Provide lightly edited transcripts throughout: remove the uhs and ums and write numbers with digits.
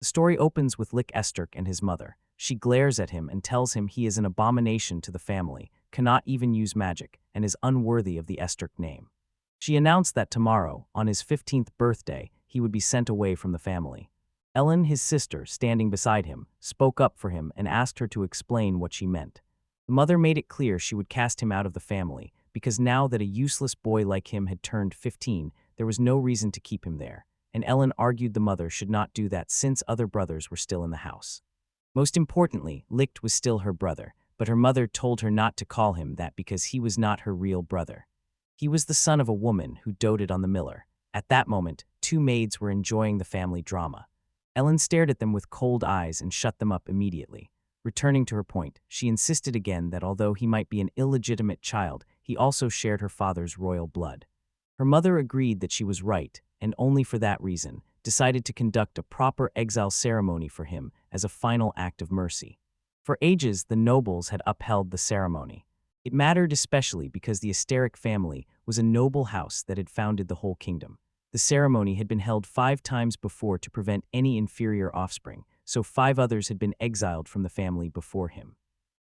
The story opens with Lick Esterk and his mother. She glares at him and tells him he is an abomination to the family, cannot even use magic, and is unworthy of the Esterk name. She announced that tomorrow, on his 15th birthday, he would be sent away from the family. Ellen, his sister, standing beside him, spoke up for him and asked her to explain what she meant. The mother made it clear she would cast him out of the family, because now that a useless boy like him had turned 15, there was no reason to keep him there, and Ellen argued the mother should not do that since other brothers were still in the house. Most importantly, Licht was still her brother, but her mother told her not to call him that because he was not her real brother. He was the son of a woman who doted on the miller. At that moment, two maids were enjoying the family drama. Ellen stared at them with cold eyes and shut them up immediately. Returning to her point, she insisted again that although he might be an illegitimate child, he also shared her father's royal blood. Her mother agreed that she was right, and only for that reason, decided to conduct a proper exile ceremony for him as a final act of mercy. For ages, the nobles had upheld the ceremony. It mattered especially because the Asteric family was a noble house that had founded the whole kingdom. The ceremony had been held 5 times before to prevent any inferior offspring, so 5 others had been exiled from the family before him.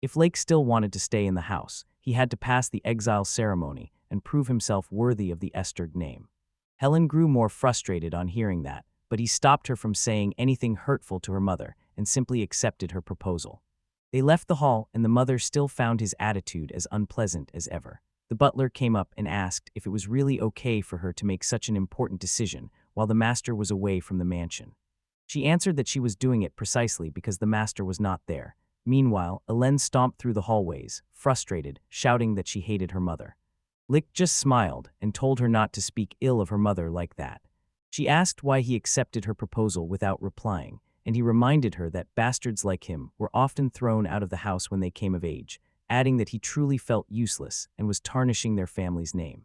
If Lake still wanted to stay in the house, he had to pass the exile ceremony and prove himself worthy of the Esterg name. Helen grew more frustrated on hearing that, but he stopped her from saying anything hurtful to her mother and simply accepted her proposal. They left the hall, and the mother still found his attitude as unpleasant as ever. The butler came up and asked if it was really okay for her to make such an important decision while the master was away from the mansion. She answered that she was doing it precisely because the master was not there. Meanwhile, Ellen stomped through the hallways, frustrated, shouting that she hated her mother. Lick just smiled and told her not to speak ill of her mother like that. She asked why he accepted her proposal without replying, and he reminded her that bastards like him were often thrown out of the house when they came of age, adding that he truly felt useless and was tarnishing their family's name.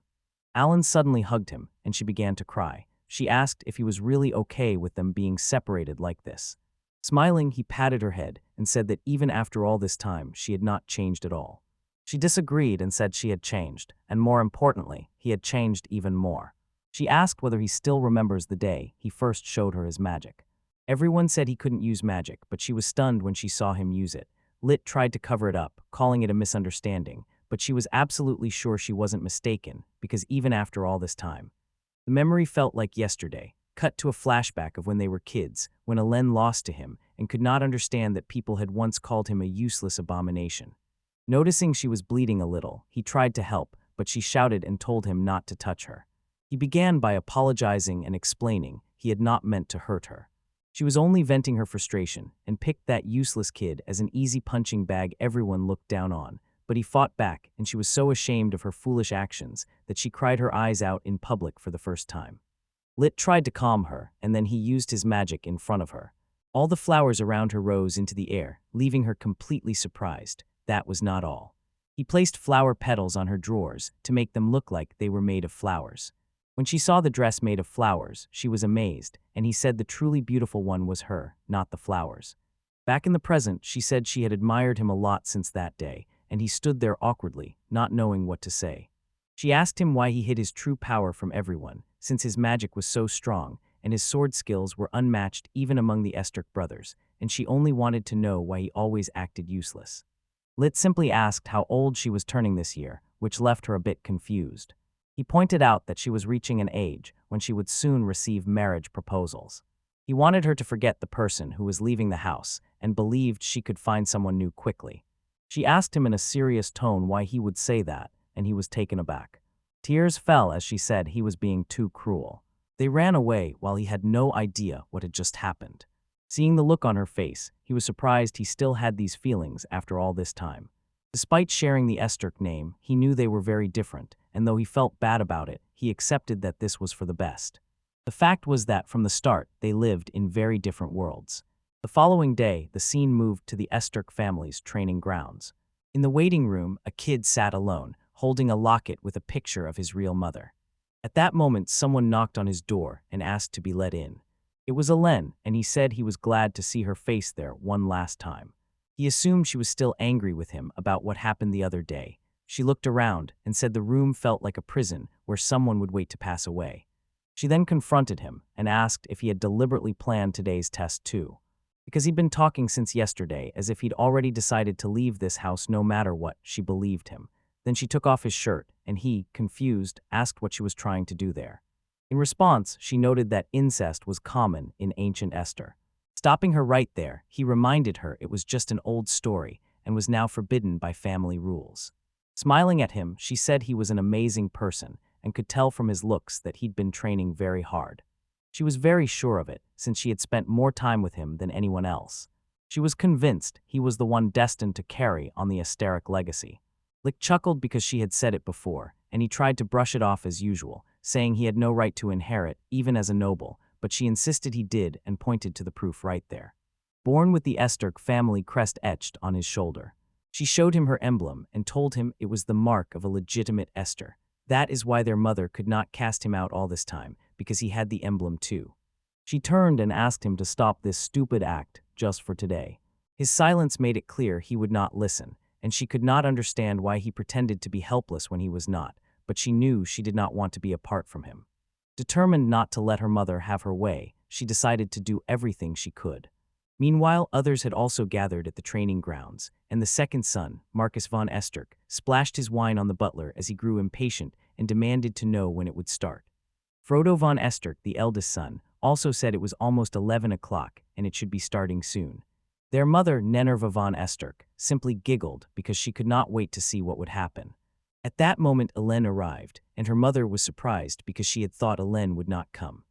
Alan suddenly hugged him, and she began to cry. She asked if he was really okay with them being separated like this. Smiling, he patted her head and said that even after all this time, she had not changed at all. She disagreed and said she had changed, and more importantly, he had changed even more. She asked whether he still remembers the day he first showed her his magic. Everyone said he couldn't use magic, but she was stunned when she saw him use it. Lit tried to cover it up, calling it a misunderstanding, but she was absolutely sure she wasn't mistaken, because even after all this time. The memory felt like yesterday, cut to a flashback of when they were kids, when Alen lost to him and could not understand that people had once called him a useless abomination. Noticing she was bleeding a little, he tried to help, but she shouted and told him not to touch her. He began by apologizing and explaining he had not meant to hurt her. She was only venting her frustration and picked that useless kid as an easy punching bag everyone looked down on, but he fought back, and she was so ashamed of her foolish actions that she cried her eyes out in public for the first time. Lit tried to calm her, and then he used his magic in front of her. All the flowers around her rose into the air, leaving her completely surprised. That was not all. He placed flower petals on her drawers to make them look like they were made of flowers. When she saw the dress made of flowers, she was amazed, and he said the truly beautiful one was her, not the flowers. Back in the present, she said she had admired him a lot since that day, and he stood there awkwardly, not knowing what to say. She asked him why he hid his true power from everyone, since his magic was so strong, and his sword skills were unmatched even among the Esterk brothers, and she only wanted to know why he always acted useless. Lit simply asked how old she was turning this year, which left her a bit confused. He pointed out that she was reaching an age when she would soon receive marriage proposals. He wanted her to forget the person who was leaving the house and believed she could find someone new quickly. She asked him in a serious tone why he would say that, and he was taken aback. Tears fell as she said he was being too cruel. They ran away while he had no idea what had just happened. Seeing the look on her face, he was surprised he still had these feelings after all this time. Despite sharing the Esterk name, he knew they were very different, and though he felt bad about it, he accepted that this was for the best. The fact was that from the start, they lived in very different worlds. The following day, the scene moved to the Esterk family's training grounds. In the waiting room, a kid sat alone, holding a locket with a picture of his real mother. At that moment, someone knocked on his door and asked to be let in. It was Alen, and he said he was glad to see her face there one last time. He assumed she was still angry with him about what happened the other day. She looked around and said the room felt like a prison where someone would wait to pass away. She then confronted him and asked if he had deliberately planned today's test too, because he'd been talking since yesterday as if he'd already decided to leave this house no matter what. She believed him. Then she took off his shirt, and he, confused, asked what she was trying to do there. In response, she noted that incest was common in ancient Esther. Stopping her right there, he reminded her it was just an old story and was now forbidden by family rules. Smiling at him, she said he was an amazing person and could tell from his looks that he'd been training very hard. She was very sure of it, since she had spent more time with him than anyone else. She was convinced he was the one destined to carry on the Asteric legacy. Lick chuckled because she had said it before, and he tried to brush it off as usual, saying he had no right to inherit, even as a noble, but she insisted he did and pointed to the proof right there. Born with the Estork family crest etched on his shoulder. She showed him her emblem and told him it was the mark of a legitimate Esther. That is why their mother could not cast him out all this time, because he had the emblem too. She turned and asked him to stop this stupid act just for today. His silence made it clear he would not listen, and she could not understand why he pretended to be helpless when he was not, but she knew she did not want to be apart from him. Determined not to let her mother have her way, she decided to do everything she could. Meanwhile, others had also gathered at the training grounds, and the second son, Marcus von Esterk, splashed his wine on the butler as he grew impatient and demanded to know when it would start. Frodo von Esterk, the eldest son, also said it was almost 11 o'clock and it should be starting soon. Their mother, Nenerva von Esterk, simply giggled because she could not wait to see what would happen. At that moment, Elen arrived, and her mother was surprised because she had thought Elen would not come.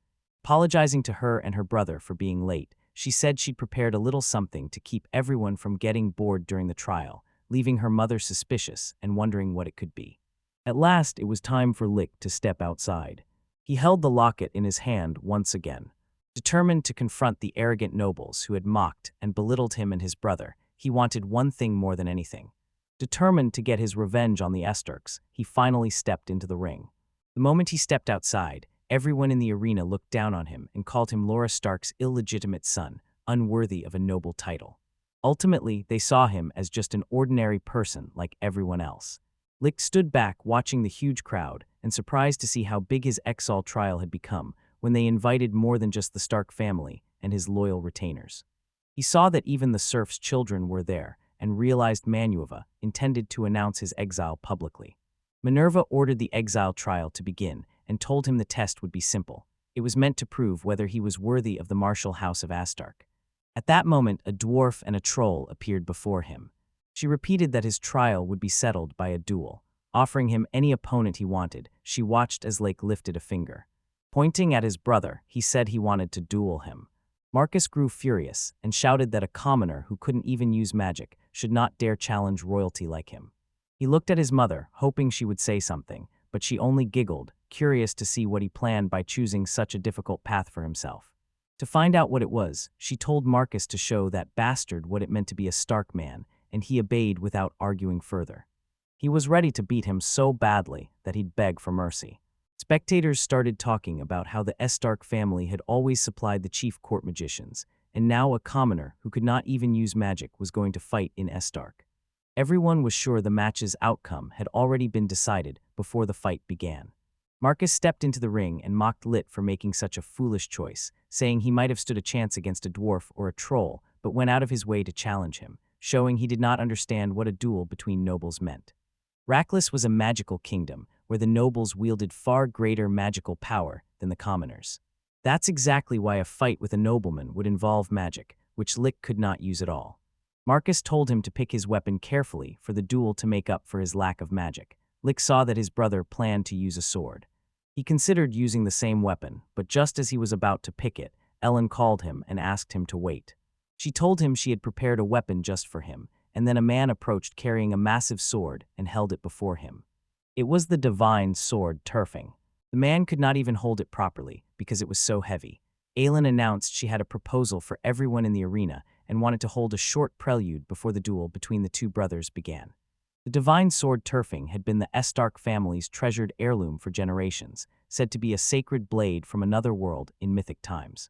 Apologizing to her and her brother for being late, she said she'd prepared a little something to keep everyone from getting bored during the trial, leaving her mother suspicious and wondering what it could be. At last, it was time for Lick to step outside. He held the locket in his hand once again. Determined to confront the arrogant nobles who had mocked and belittled him and his brother, he wanted one thing more than anything. Determined to get his revenge on the Estorks, he finally stepped into the ring. The moment he stepped outside, everyone in the arena looked down on him and called him Laura Stark's illegitimate son, unworthy of a noble title. Ultimately, they saw him as just an ordinary person like everyone else. Lick stood back watching the huge crowd and surprised to see how big his Exile trial had become when they invited more than just the Stark family and his loyal retainers. He saw that even the serfs' children were there and realized Manhwa intended to announce his exile publicly. Minerva ordered the Exile trial to begin and told him the test would be simple. It was meant to prove whether he was worthy of the martial house of Astark. At that moment, a dwarf and a troll appeared before him. She repeated that his trial would be settled by a duel. Offering him any opponent he wanted, she watched as Lake lifted a finger. Pointing at his brother, he said he wanted to duel him. Marcus grew furious and shouted that a commoner who couldn't even use magic should not dare challenge royalty like him. He looked at his mother, hoping she would say something, but she only giggled, curious to see what he planned by choosing such a difficult path for himself. To find out what it was, she told Marcus to show that bastard what it meant to be a Stark man, and he obeyed without arguing further. He was ready to beat him so badly that he'd beg for mercy. Spectators started talking about how the Estark family had always supplied the chief court magicians, and now a commoner who could not even use magic was going to fight in Estark. Everyone was sure the match's outcome had already been decided before the fight began. Marcus stepped into the ring and mocked Lit for making such a foolish choice, saying he might have stood a chance against a dwarf or a troll, but went out of his way to challenge him, showing he did not understand what a duel between nobles meant. Raklis was a magical kingdom, where the nobles wielded far greater magical power than the commoners. That's exactly why a fight with a nobleman would involve magic, which Lick could not use at all. Marcus told him to pick his weapon carefully for the duel to make up for his lack of magic. Lick saw that his brother planned to use a sword. He considered using the same weapon, but just as he was about to pick it, Ellen called him and asked him to wait. She told him she had prepared a weapon just for him, and then a man approached carrying a massive sword and held it before him. It was the divine sword Turfing. The man could not even hold it properly because it was so heavy. Aelin announced she had a proposal for everyone in the arena and wanted to hold a short prelude before the duel between the two brothers began. The divine sword Turfing had been the Estark family's treasured heirloom for generations, said to be a sacred blade from another world in mythic times.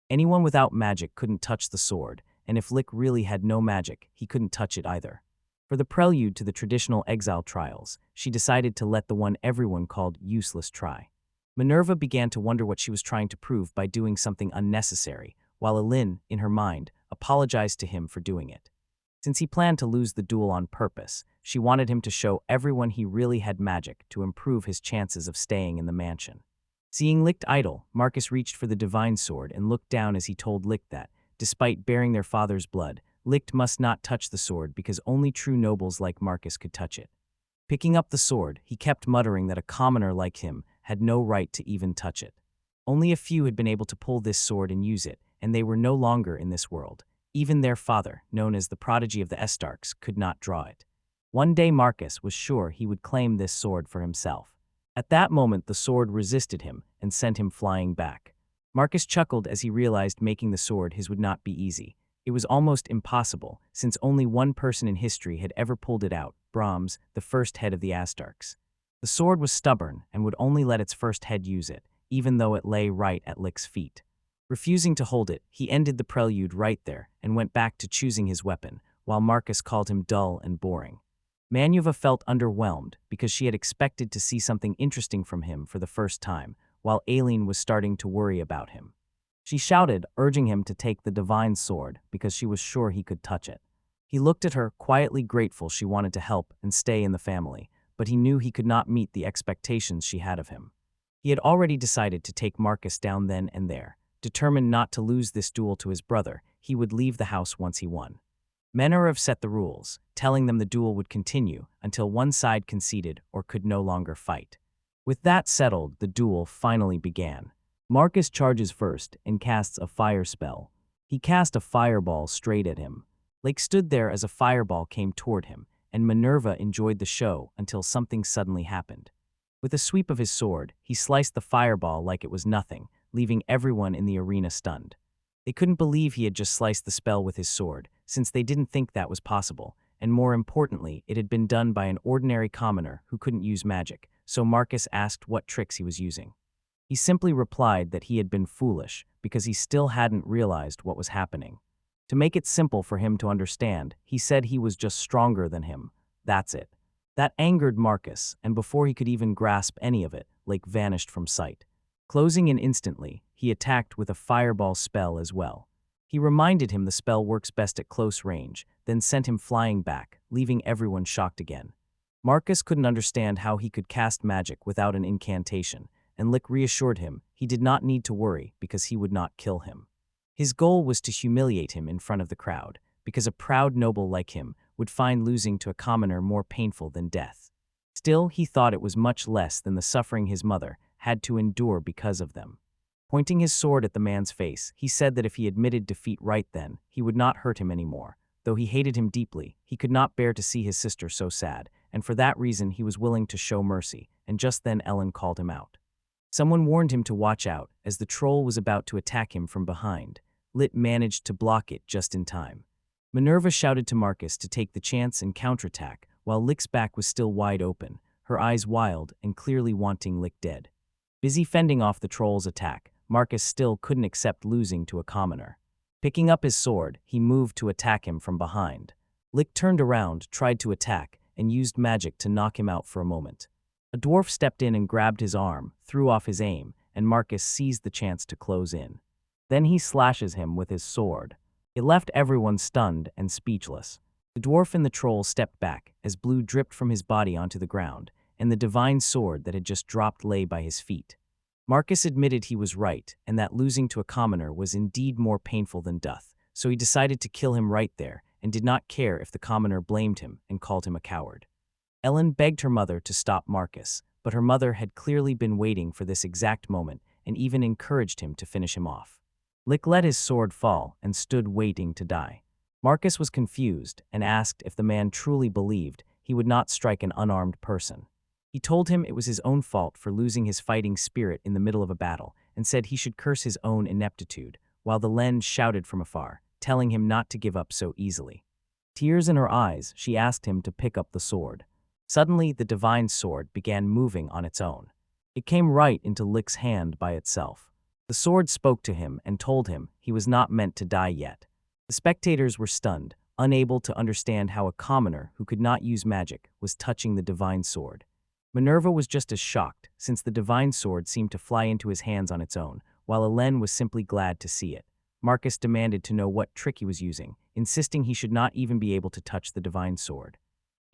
Anyone without magic couldn't touch the sword, and if Lick really had no magic, he couldn't touch it either. For the prelude to the traditional Exile trials, she decided to let the one everyone called useless try. Minerva began to wonder what she was trying to prove by doing something unnecessary, while Elin, in her mind, apologized to him for doing it. Since he planned to lose the duel on purpose, she wanted him to show everyone he really had magic to improve his chances of staying in the mansion. Seeing Licht idle, Marcus reached for the divine sword and looked down as he told Licht that, despite bearing their father's blood, Licht must not touch the sword because only true nobles like Marcus could touch it. Picking up the sword, he kept muttering that a commoner like him had no right to even touch it. Only a few had been able to pull this sword and use it, and they were no longer in this world. Even their father, known as the prodigy of the Estarks, could not draw it. One day Marcus was sure he would claim this sword for himself. At that moment the sword resisted him and sent him flying back. Marcus chuckled as he realized making the sword his would not be easy. It was almost impossible, since only one person in history had ever pulled it out, Brahms, the first head of the Astarks. The sword was stubborn and would only let its first head use it, even though it lay right at Licht's feet. Refusing to hold it, he ended the prelude right there and went back to choosing his weapon, while Marcus called him dull and boring. Manhwa felt underwhelmed because she had expected to see something interesting from him for the first time, while Aileen was starting to worry about him. She shouted, urging him to take the divine sword because she was sure he could touch it. He looked at her, quietly grateful she wanted to help and stay in the family, but he knew he could not meet the expectations she had of him. He had already decided to take Marcus down then and there. Determined not to lose this duel to his brother, he would leave the house once he won. Menhwa set the rules, telling them the duel would continue until one side conceded or could no longer fight. With that settled, the duel finally began. Marcus charges first and casts a fire spell. He cast a fireball straight at him. Lake stood there as a fireball came toward him, and Minerva enjoyed the show until something suddenly happened. With a sweep of his sword, he sliced the fireball like it was nothing, leaving everyone in the arena stunned. They couldn't believe he had just sliced the spell with his sword, since they didn't think that was possible, and more importantly, it had been done by an ordinary commoner who couldn't use magic, so Marcus asked what tricks he was using. He simply replied that he had been foolish because he still hadn't realized what was happening. To make it simple for him to understand, he said he was just stronger than him. That's it. That angered Marcus, and before he could even grasp any of it, Lake vanished from sight. Closing in instantly, he attacked with a fireball spell as well. He reminded him the spell works best at close range, then sent him flying back, leaving everyone shocked again. Marcus couldn't understand how he could cast magic without an incantation, and Lick reassured him he did not need to worry because he would not kill him. His goal was to humiliate him in front of the crowd, because a proud noble like him would find losing to a commoner more painful than death. Still, he thought it was much less than the suffering his mother had to endure because of them. Pointing his sword at the man's face, he said that if he admitted defeat right then, he would not hurt him anymore. Though he hated him deeply, he could not bear to see his sister so sad, and for that reason he was willing to show mercy, and just then Ellen called him out. Someone warned him to watch out, as the troll was about to attack him from behind. Lit managed to block it just in time. Minerva shouted to Marcus to take the chance and counterattack, while Lick's back was still wide open, her eyes wild and clearly wanting Lick dead. Busy fending off the troll's attack, Marcus still couldn't accept losing to a commoner. Picking up his sword, he moved to attack him from behind. Lick turned around, tried to attack, and used magic to knock him out for a moment. A dwarf stepped in and grabbed his arm, threw off his aim, and Marcus seized the chance to close in. Then he slashes him with his sword. It left everyone stunned and speechless. The dwarf and the troll stepped back as blue dripped from his body onto the ground, and the divine sword that had just dropped lay by his feet. Marcus admitted he was right, and that losing to a commoner was indeed more painful than death, so he decided to kill him right there, and did not care if the commoner blamed him and called him a coward. Ellen begged her mother to stop Marcus, but her mother had clearly been waiting for this exact moment and even encouraged him to finish him off. Lick let his sword fall and stood waiting to die. Marcus was confused and asked if the man truly believed he would not strike an unarmed person. He told him it was his own fault for losing his fighting spirit in the middle of a battle and said he should curse his own ineptitude, while the Len shouted from afar, telling him not to give up so easily. Tears in her eyes, she asked him to pick up the sword. Suddenly, the divine sword began moving on its own. It came right into Lick's hand by itself. The sword spoke to him and told him he was not meant to die yet. The spectators were stunned, unable to understand how a commoner who could not use magic was touching the divine sword. Minerva was just as shocked, since the divine sword seemed to fly into his hands on its own, while Hélène was simply glad to see it. Marcus demanded to know what trick he was using, insisting he should not even be able to touch the divine sword.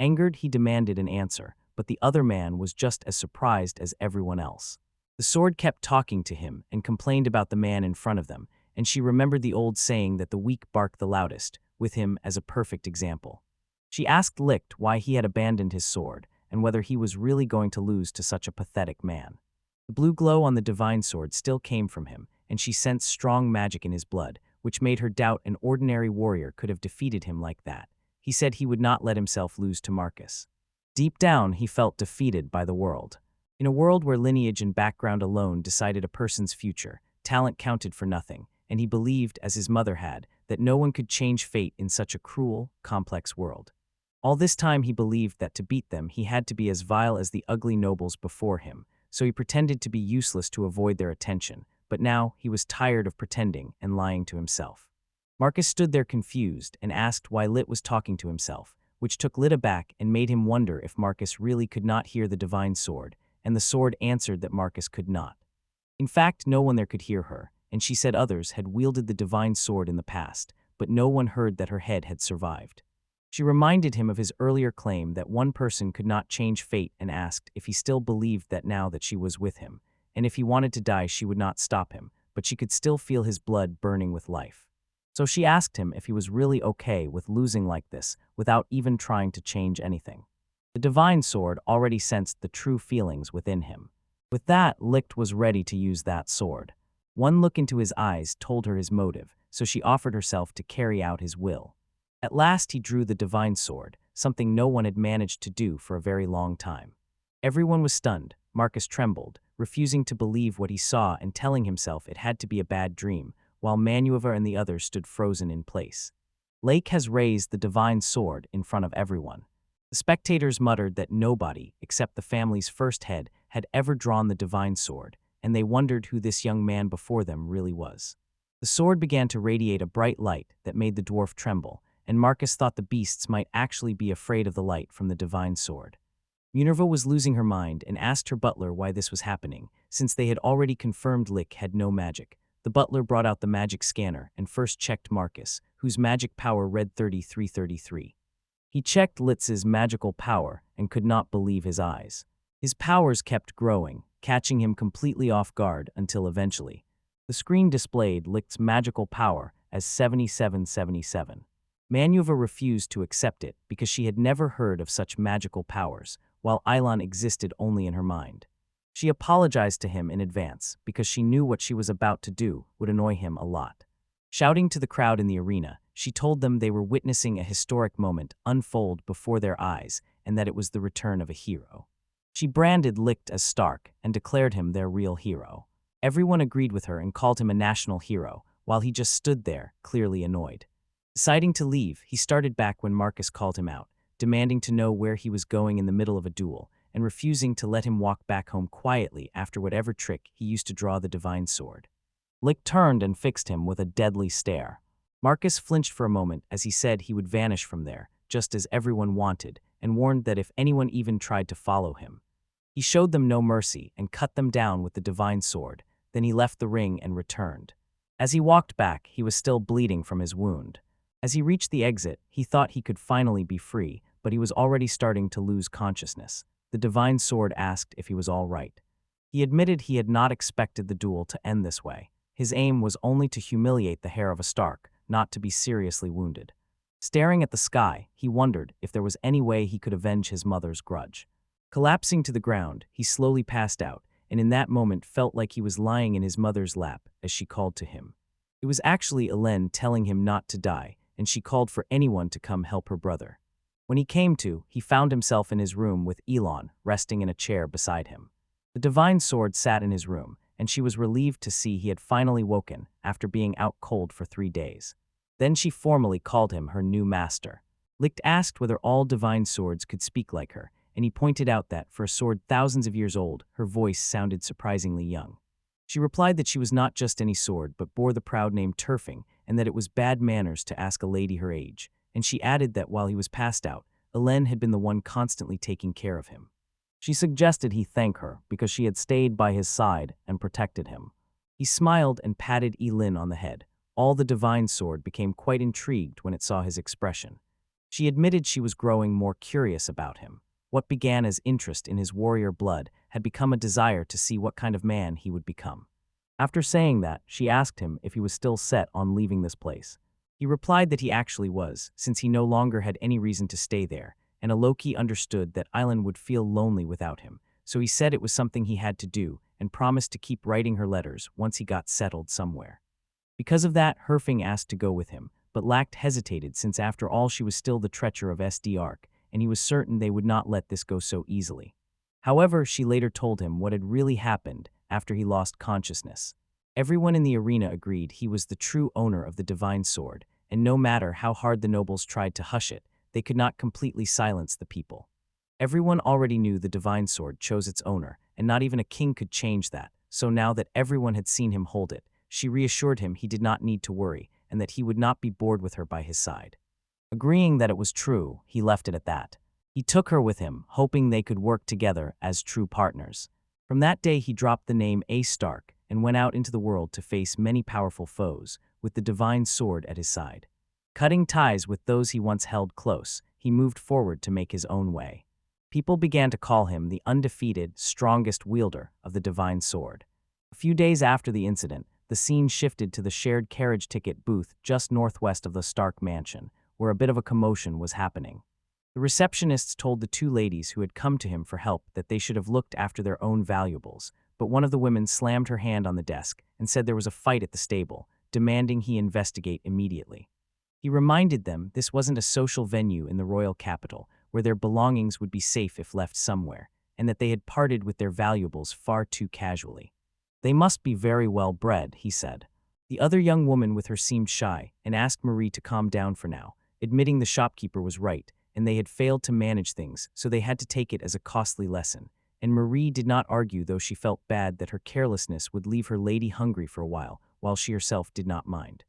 Angered, he demanded an answer, but the other man was just as surprised as everyone else. The sword kept talking to him and complained about the man in front of them, and she remembered the old saying that the weak bark the loudest, with him as a perfect example. She asked Licht why he had abandoned his sword, and whether he was really going to lose to such a pathetic man. The blue glow on the divine sword still came from him, and she sensed strong magic in his blood, which made her doubt an ordinary warrior could have defeated him like that. He said he would not let himself lose to Marcus. Deep down, he felt defeated by the world. In a world where lineage and background alone decided a person's future, talent counted for nothing, and he believed, as his mother had, that no one could change fate in such a cruel, complex world. All this time he believed that to beat them he had to be as vile as the ugly nobles before him, so he pretended to be useless to avoid their attention, but now he was tired of pretending and lying to himself. Marcus stood there confused and asked why Lit was talking to himself, which took Lit aback and made him wonder if Marcus really could not hear the divine sword, and the sword answered that Marcus could not. In fact, no one there could hear her, and she said others had wielded the divine sword in the past, but no one heard that her head had survived. She reminded him of his earlier claim that one person could not change fate and asked if he still believed that now that she was with him, and if he wanted to die she would not stop him, but she could still feel his blood burning with life. So she asked him if he was really okay with losing like this without even trying to change anything. The divine sword already sensed the true feelings within him. With that, Licht was ready to use that sword. One look into his eyes told her his motive, so she offered herself to carry out his will. At last he drew the divine sword, something no one had managed to do for a very long time. Everyone was stunned. Marcus trembled, refusing to believe what he saw and telling himself it had to be a bad dream, while Manhwa and the others stood frozen in place. Lake has raised the divine sword in front of everyone. The spectators muttered that nobody, except the family's first head, had ever drawn the divine sword, and they wondered who this young man before them really was. The sword began to radiate a bright light that made the dwarf tremble, and Marcus thought the beasts might actually be afraid of the light from the divine sword. Minerva was losing her mind and asked her butler why this was happening, since they had already confirmed Lick had no magic. The butler brought out the magic scanner and first checked Marcus, whose magic power read 3333. He checked Litz's magical power and could not believe his eyes. His powers kept growing, catching him completely off guard until eventually. The screen displayed Licht's magical power as 7777. Manhwa refused to accept it because she had never heard of such magical powers, while Eilon existed only in her mind. She apologized to him in advance because she knew what she was about to do would annoy him a lot. Shouting to the crowd in the arena, she told them they were witnessing a historic moment unfold before their eyes and that it was the return of a hero. She branded Licht as Stark and declared him their real hero. Everyone agreed with her and called him a national hero, while he just stood there, clearly annoyed. Deciding to leave, he started back when Marcus called him out, demanding to know where he was going in the middle of a duel, and refusing to let him walk back home quietly after whatever trick he used to draw the divine sword. Licht turned and fixed him with a deadly stare. Marcus flinched for a moment as he said he would vanish from there, just as everyone wanted, and warned that if anyone even tried to follow him. He showed them no mercy and cut them down with the divine sword, then he left the ring and returned. As he walked back, he was still bleeding from his wound. As he reached the exit, he thought he could finally be free, but he was already starting to lose consciousness. The divine sword asked if he was all right. He admitted he had not expected the duel to end this way. His aim was only to humiliate the heir of a Stark, not to be seriously wounded. Staring at the sky, he wondered if there was any way he could avenge his mother's grudge. Collapsing to the ground, he slowly passed out, and in that moment felt like he was lying in his mother's lap as she called to him. It was actually Hélène telling him not to die, and she called for anyone to come help her brother. When he came to, he found himself in his room with Elon resting in a chair beside him. The divine sword sat in his room, and she was relieved to see he had finally woken after being out cold for 3 days. Then she formally called him her new master. Licht asked whether all divine swords could speak like her, and he pointed out that, for a sword thousands of years old, her voice sounded surprisingly young. She replied that she was not just any sword but bore the proud name Turfing, and that it was bad manners to ask a lady her age, and she added that while he was passed out, Hélène had been the one constantly taking care of him. She suggested he thank her because she had stayed by his side and protected him. He smiled and patted Elin on the head. All the divine sword became quite intrigued when it saw his expression. She admitted she was growing more curious about him. What began as interest in his warrior blood had become a desire to see what kind of man he would become. After saying that, she asked him if he was still set on leaving this place. He replied that he actually was, since he no longer had any reason to stay there, and Aloki understood that Island would feel lonely without him, so he said it was something he had to do and promised to keep writing her letters once he got settled somewhere. Because of that, Herfing asked to go with him, but Lact hesitated since after all she was still the treasure of SD Arc, and he was certain they would not let this go so easily. However, she later told him what had really happened after he lost consciousness. Everyone in the arena agreed he was the true owner of the divine sword, and no matter how hard the nobles tried to hush it, they could not completely silence the people. Everyone already knew the divine sword chose its owner, and not even a king could change that, so now that everyone had seen him hold it, she reassured him he did not need to worry and that he would not be bored with her by his side. Agreeing that it was true, he left it at that. He took her with him, hoping they could work together as true partners. From that day he dropped the name A. Stark and went out into the world to face many powerful foes, with the divine sword at his side. Cutting ties with those he once held close, he moved forward to make his own way. People began to call him the undefeated, strongest wielder of the divine sword. A few days after the incident, the scene shifted to the shared carriage ticket booth just northwest of the Stark mansion, where a bit of a commotion was happening. The receptionists told the two ladies who had come to him for help that they should have looked after their own valuables, but one of the women slammed her hand on the desk and said there was a fight at the stable, demanding he investigate immediately. He reminded them this wasn't a social venue in the royal capital, where their belongings would be safe if left somewhere, and that they had parted with their valuables far too casually. They must be very well bred, he said. The other young woman with her seemed shy and asked Marie to calm down for now, admitting the shopkeeper was right, and they had failed to manage things, so they had to take it as a costly lesson. And Marie did not argue, though she felt bad that her carelessness would leave her lady hungry for a while she herself did not mind.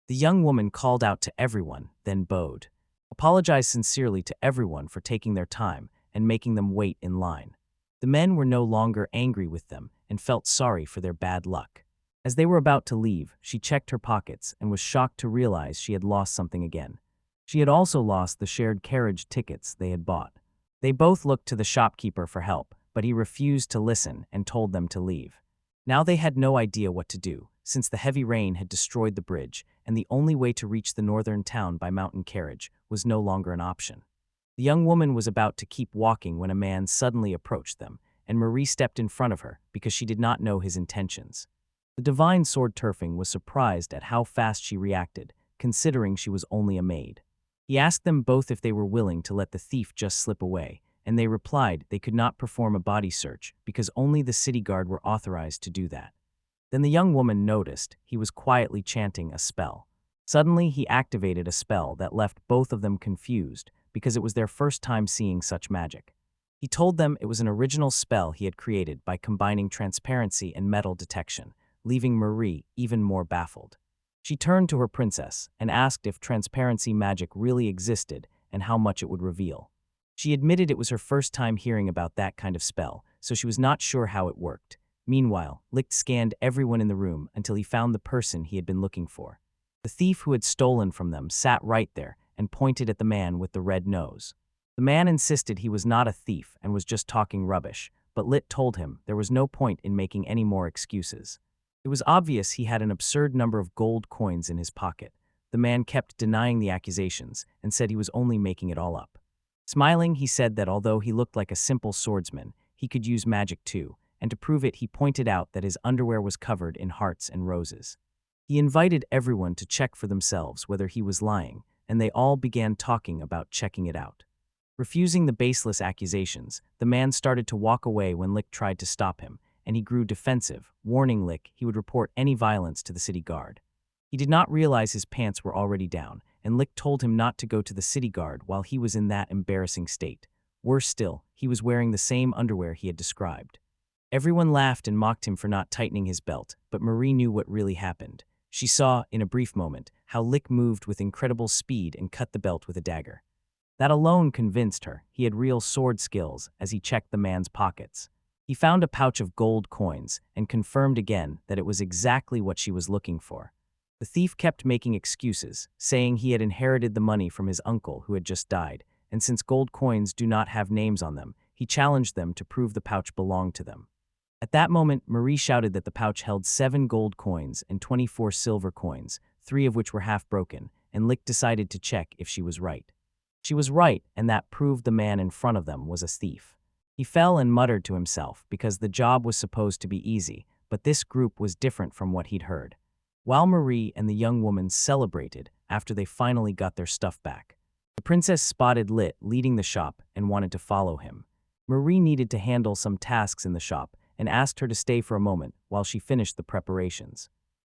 The young woman called out to everyone, then bowed, apologized sincerely to everyone for taking their time and making them wait in line. The men were no longer angry with them and felt sorry for their bad luck. As they were about to leave, she checked her pockets and was shocked to realize she had lost something again. She had also lost the shared carriage tickets they had bought. They both looked to the shopkeeper for help, but he refused to listen and told them to leave. Now they had no idea what to do, since the heavy rain had destroyed the bridge, and the only way to reach the northern town by mountain carriage was no longer an option. The young woman was about to keep walking when a man suddenly approached them, and Marie stepped in front of her because she did not know his intentions. The divine sword turfing was surprised at how fast she reacted, considering she was only a maid. He asked them both if they were willing to let the thief just slip away, and they replied they could not perform a body search because only the city guard were authorized to do that. Then the young woman noticed he was quietly chanting a spell. Suddenly, he activated a spell that left both of them confused because it was their first time seeing such magic. He told them it was an original spell he had created by combining transparency and metal detection, leaving Marie even more baffled. She turned to her princess and asked if transparency magic really existed and how much it would reveal. She admitted it was her first time hearing about that kind of spell, so she was not sure how it worked. Meanwhile, Licht scanned everyone in the room until he found the person he had been looking for. The thief who had stolen from them sat right there and pointed at the man with the red nose. The man insisted he was not a thief and was just talking rubbish, but Lit told him there was no point in making any more excuses. It was obvious he had an absurd number of gold coins in his pocket. The man kept denying the accusations and said he was only making it all up. Smiling, he said that although he looked like a simple swordsman, he could use magic too, and to prove it he pointed out that his underwear was covered in hearts and roses. He invited everyone to check for themselves whether he was lying, and they all began talking about checking it out. Refusing the baseless accusations, the man started to walk away when Lick tried to stop him, and he grew defensive, warning Lick he would report any violence to the city guard. He did not realize his pants were already down, and Lick told him not to go to the city guard while he was in that embarrassing state. Worse still, he was wearing the same underwear he had described. Everyone laughed and mocked him for not tightening his belt, but Marie knew what really happened. She saw, in a brief moment, how Lick moved with incredible speed and cut the belt with a dagger. That alone convinced her he had real sword skills as he checked the man's pockets. He found a pouch of gold coins and confirmed again that it was exactly what she was looking for. The thief kept making excuses, saying he had inherited the money from his uncle who had just died, and since gold coins do not have names on them, he challenged them to prove the pouch belonged to them. At that moment, Marie shouted that the pouch held 7 gold coins and 24 silver coins, 3 of which were half broken, and Lick decided to check if she was right. She was right, and that proved the man in front of them was a thief. He fell and muttered to himself because the job was supposed to be easy, but this group was different from what he'd heard. While Marie and the young woman celebrated after they finally got their stuff back, the princess spotted Lit leading the shop and wanted to follow him. Marie needed to handle some tasks in the shop and asked her to stay for a moment while she finished the preparations.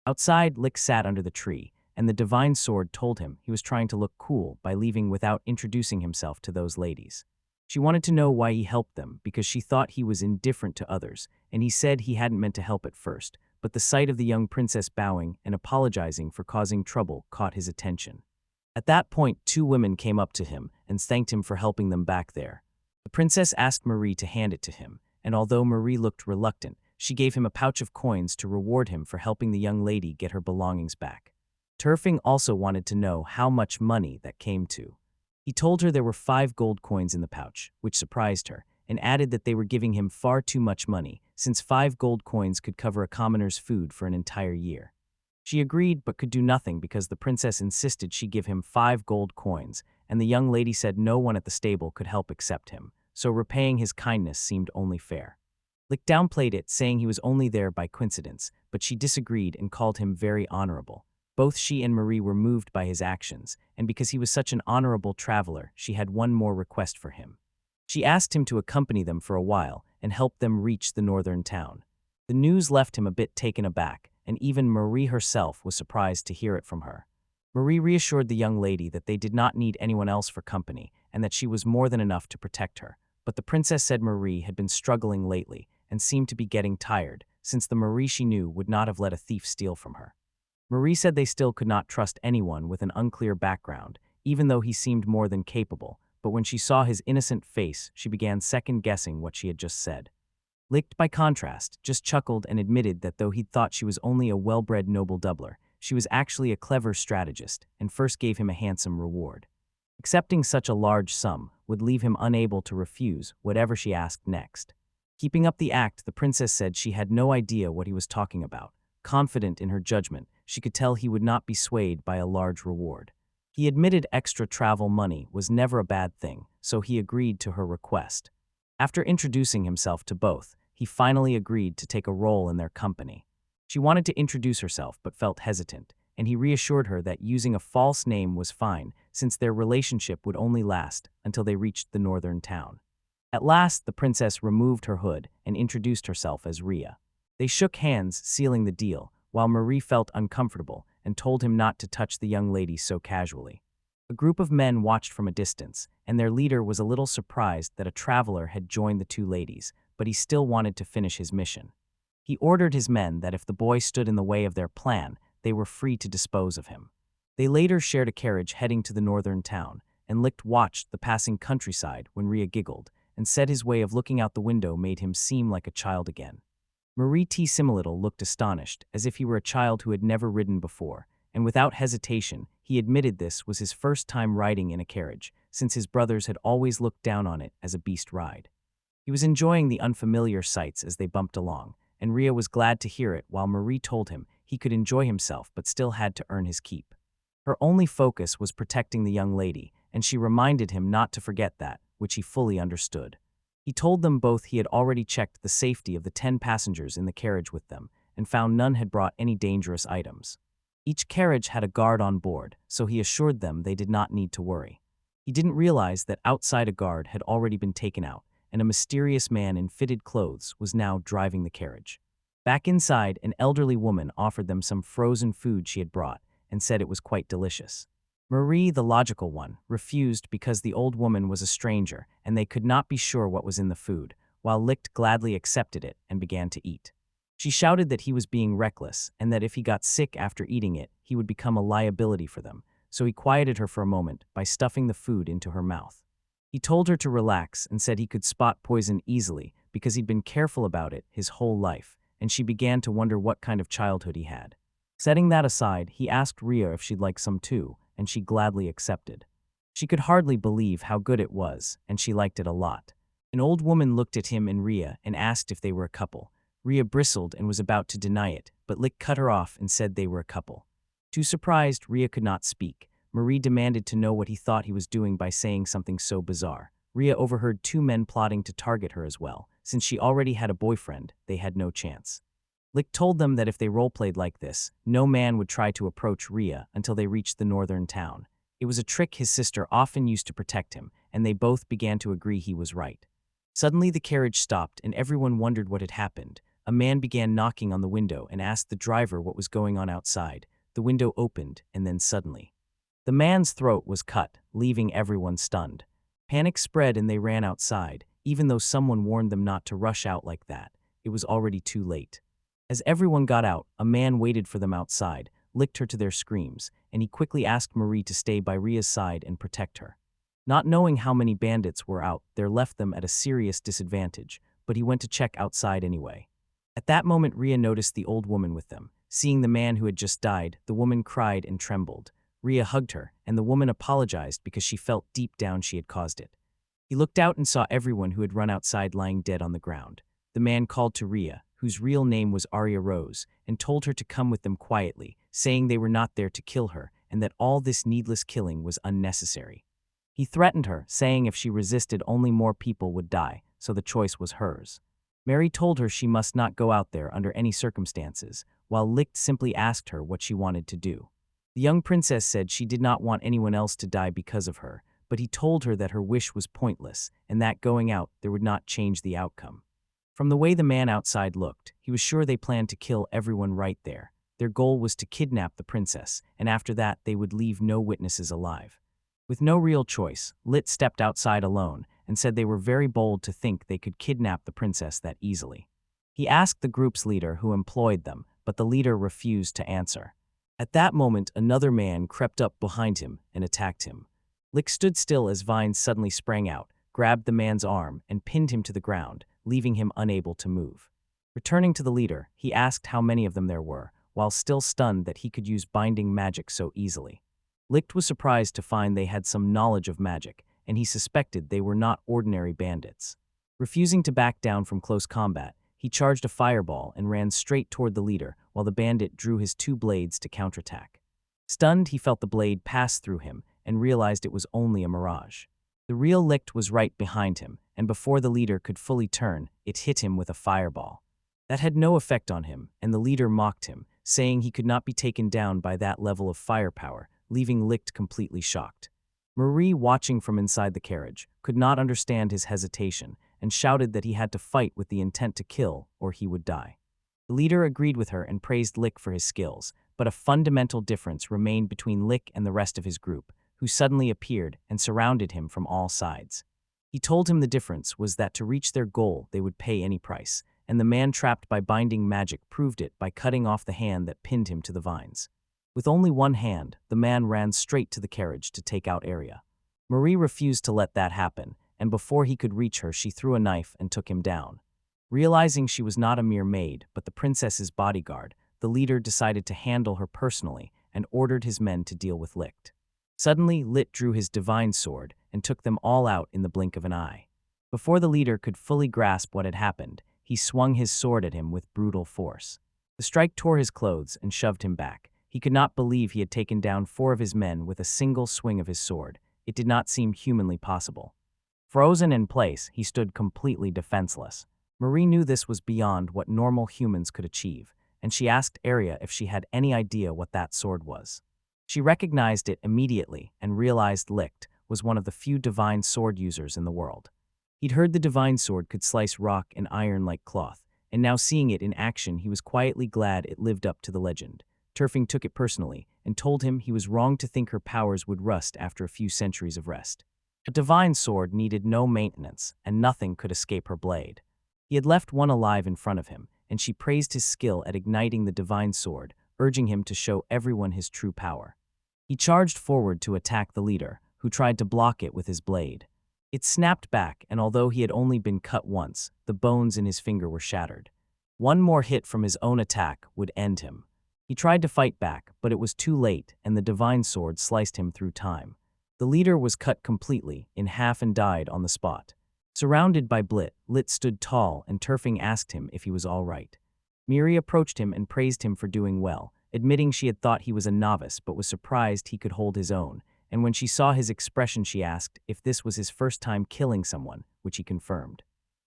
Outside, Lick sat under the tree, and the divine sword told him he was trying to look cool by leaving without introducing himself to those ladies. She wanted to know why he helped them because she thought he was indifferent to others, and he said he hadn't meant to help at first, but the sight of the young princess bowing and apologizing for causing trouble caught his attention. At that point, 2 women came up to him and thanked him for helping them back there. The princess asked Marie to hand it to him, and although Marie looked reluctant, she gave him a pouch of coins to reward him for helping the young lady get her belongings back. Turfing also wanted to know how much money that came to. He told her there were 5 gold coins in the pouch, which surprised her, and added that they were giving him far too much money, since 5 gold coins could cover a commoner's food for an entire year. She agreed but could do nothing because the princess insisted she give him 5 gold coins, and the young lady said no one at the stable could help except him, so repaying his kindness seemed only fair. Lick downplayed it, saying he was only there by coincidence, but she disagreed and called him very honorable. Both she and Marie were moved by his actions, and because he was such an honorable traveler, she had one more request for him. She asked him to accompany them for a while and help them reach the northern town. The news left him a bit taken aback, and even Marie herself was surprised to hear it from her. Marie reassured the young lady that they did not need anyone else for company and that she was more than enough to protect her, but the princess said Marie had been struggling lately and seemed to be getting tired, since the Marie she knew would not have let a thief steal from her. Marie said they still could not trust anyone with an unclear background, even though he seemed more than capable, but when she saw his innocent face, she began second-guessing what she had just said. Licked, by contrast, just chuckled and admitted that though he'd thought she was only a well-bred noble doubler, she was actually a clever strategist, and first gave him a handsome reward. Accepting such a large sum would leave him unable to refuse whatever she asked next. Keeping up the act, the princess said she had no idea what he was talking about. Confident in her judgment, she could tell he would not be swayed by a large reward. He admitted extra travel money was never a bad thing, so he agreed to her request. After introducing himself to both, he finally agreed to take a role in their company. She wanted to introduce herself but felt hesitant, and he reassured her that using a false name was fine since their relationship would only last until they reached the northern town. At last, the princess removed her hood and introduced herself as Rhea. They shook hands, sealing the deal, while Marie felt uncomfortable and told him not to touch the young lady so casually. A group of men watched from a distance, and their leader was a little surprised that a traveler had joined the 2 ladies, but he still wanted to finish his mission. He ordered his men that if the boy stood in the way of their plan, they were free to dispose of him. They later shared a carriage heading to the northern town, and Licht watched the passing countryside when Rhea giggled, and said his way of looking out the window made him seem like a child again. Marie T. Similittle looked astonished, as if he were a child who had never ridden before, and without hesitation, he admitted this was his first time riding in a carriage, since his brothers had always looked down on it as a beast ride. He was enjoying the unfamiliar sights as they bumped along, and Rhea was glad to hear it while Marie told him he could enjoy himself but still had to earn his keep. Her only focus was protecting the young lady, and she reminded him not to forget that, which he fully understood. He told them both he had already checked the safety of the 10 passengers in the carriage with them, and found none had brought any dangerous items. Each carriage had a guard on board, so he assured them they did not need to worry. He didn't realize that outside a guard had already been taken out, and a mysterious man in fitted clothes was now driving the carriage. Back inside, an elderly woman offered them some frozen food she had brought, and said it was quite delicious. Marie, the logical one, refused because the old woman was a stranger and they could not be sure what was in the food, while Licht gladly accepted it and began to eat. She shouted that he was being reckless and that if he got sick after eating it, he would become a liability for them, so he quieted her for a moment by stuffing the food into her mouth. He told her to relax and said he could spot poison easily because he'd been careful about it his whole life, and she began to wonder what kind of childhood he had. Setting that aside, he asked Rhea if she'd like some too, and she gladly accepted. She could hardly believe how good it was, and she liked it a lot. An old woman looked at him and Rhea and asked if they were a couple. Rhea bristled and was about to deny it, but Lick cut her off and said they were a couple. Too surprised, Rhea could not speak. Marie demanded to know what he thought he was doing by saying something so bizarre. Rhea overheard two men plotting to target her as well. Since she already had a boyfriend, they had no chance. Lick told them that if they roleplayed like this, no man would try to approach Rhea until they reached the northern town. It was a trick his sister often used to protect him, and they both began to agree he was right. Suddenly the carriage stopped and everyone wondered what had happened. A man began knocking on the window and asked the driver what was going on outside. The window opened, and then suddenly, the man's throat was cut, leaving everyone stunned. Panic spread and they ran outside. Even though someone warned them not to rush out like that, it was already too late. As everyone got out, a man waited for them outside, licked her to their screams, and he quickly asked Marie to stay by Rhea's side and protect her. Not knowing how many bandits were out there left them at a serious disadvantage, but he went to check outside anyway. At that moment, Rhea noticed the old woman with them. Seeing the man who had just died, the woman cried and trembled. Rhea hugged her, and the woman apologized because she felt deep down she had caused it. He looked out and saw everyone who had run outside lying dead on the ground. The man called to Rhea, whose real name was Arya Rose, and told her to come with them quietly, saying they were not there to kill her and that all this needless killing was unnecessary. He threatened her, saying if she resisted only more people would die, so the choice was hers. Mary told her she must not go out there under any circumstances, while Licht simply asked her what she wanted to do. The young princess said she did not want anyone else to die because of her, but he told her that her wish was pointless and that going out there would not change the outcome. From the way the man outside looked, he was sure they planned to kill everyone right there. Their goal was to kidnap the princess, and after that they would leave no witnesses alive. With no real choice, Lit stepped outside alone and said they were very bold to think they could kidnap the princess that easily. He asked the group's leader who employed them, but the leader refused to answer. At that moment, another man crept up behind him and attacked him. Lick stood still as Vine suddenly sprang out, grabbed the man's arm, and pinned him to the ground, leaving him unable to move. Returning to the leader, he asked how many of them there were, while still stunned that he could use binding magic so easily. Licht was surprised to find they had some knowledge of magic, and he suspected they were not ordinary bandits. Refusing to back down from close combat, he charged a fireball and ran straight toward the leader, while the bandit drew his two blades to counterattack. Stunned, he felt the blade pass through him and realized it was only a mirage. The real Licht was right behind him, and before the leader could fully turn, it hit him with a fireball. That had no effect on him, and the leader mocked him, saying he could not be taken down by that level of firepower, leaving Licht completely shocked. Marie, watching from inside the carriage, could not understand his hesitation and shouted that he had to fight with the intent to kill or he would die. The leader agreed with her and praised Lick for his skills, but a fundamental difference remained between Lick and the rest of his group, who suddenly appeared and surrounded him from all sides. He told him the difference was that to reach their goal they would pay any price, and the man trapped by binding magic proved it by cutting off the hand that pinned him to the vines. With only one hand, the man ran straight to the carriage to take out Arya. Marie refused to let that happen, and before he could reach her, she threw a knife and took him down. Realizing she was not a mere maid, but the princess's bodyguard, the leader decided to handle her personally and ordered his men to deal with Licht. Suddenly, Lit drew his divine sword and took them all out in the blink of an eye. Before the leader could fully grasp what had happened, he swung his sword at him with brutal force. The strike tore his clothes and shoved him back. He could not believe he had taken down 4 of his men with a single swing of his sword. It did not seem humanly possible. Frozen in place, he stood completely defenseless. Marie knew this was beyond what normal humans could achieve, and she asked Arya if she had any idea what that sword was. She recognized it immediately and realized Licht was one of the few divine sword users in the world. He'd heard the divine sword could slice rock and iron like cloth, and now seeing it in action, he was quietly glad it lived up to the legend. Turfing took it personally and told him he was wrong to think her powers would rust after a few centuries of rest. A divine sword needed no maintenance, and nothing could escape her blade. He had left one alive in front of him, and she praised his skill at igniting the divine sword, urging him to show everyone his true power. He charged forward to attack the leader, who tried to block it with his blade. It snapped back, and although he had only been cut once, the bones in his finger were shattered. One more hit from his own attack would end him. He tried to fight back, but it was too late, and the divine sword sliced him through time. The leader was cut completely in half and died on the spot. Surrounded by Lit stood tall, and Turfing asked him if he was all right. Miri approached him and praised him for doing well, admitting she had thought he was a novice but was surprised he could hold his own, and when she saw his expression she asked if this was his first time killing someone, which he confirmed.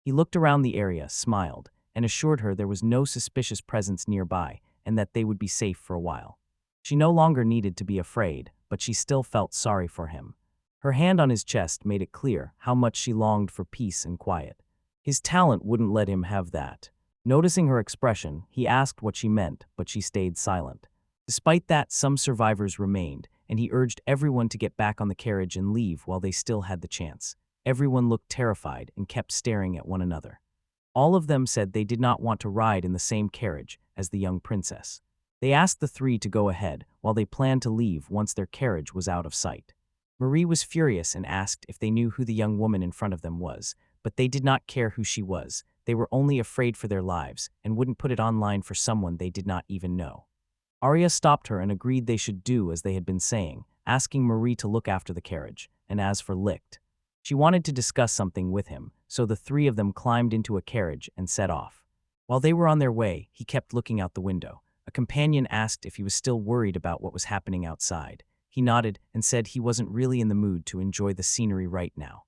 He looked around the area, smiled, and assured her there was no suspicious presence nearby and that they would be safe for a while. She no longer needed to be afraid, but she still felt sorry for him. Her hand on his chest made it clear how much she longed for peace and quiet. His talent wouldn't let him have that. Noticing her expression, he asked what she meant, but she stayed silent. Despite that, some survivors remained, and he urged everyone to get back on the carriage and leave while they still had the chance. Everyone looked terrified and kept staring at one another. All of them said they did not want to ride in the same carriage as the young princess. They asked the three to go ahead, while they planned to leave once their carriage was out of sight. Marie was furious and asked if they knew who the young woman in front of them was, but they did not care who she was. They were only afraid for their lives and wouldn't put it online for someone they did not even know. Arya stopped her and agreed they should do as they had been saying, asking Marie to look after the carriage, and as for Licht, she wanted to discuss something with him, so the three of them climbed into a carriage and set off. While they were on their way, he kept looking out the window. A companion asked if he was still worried about what was happening outside. He nodded and said he wasn't really in the mood to enjoy the scenery right now.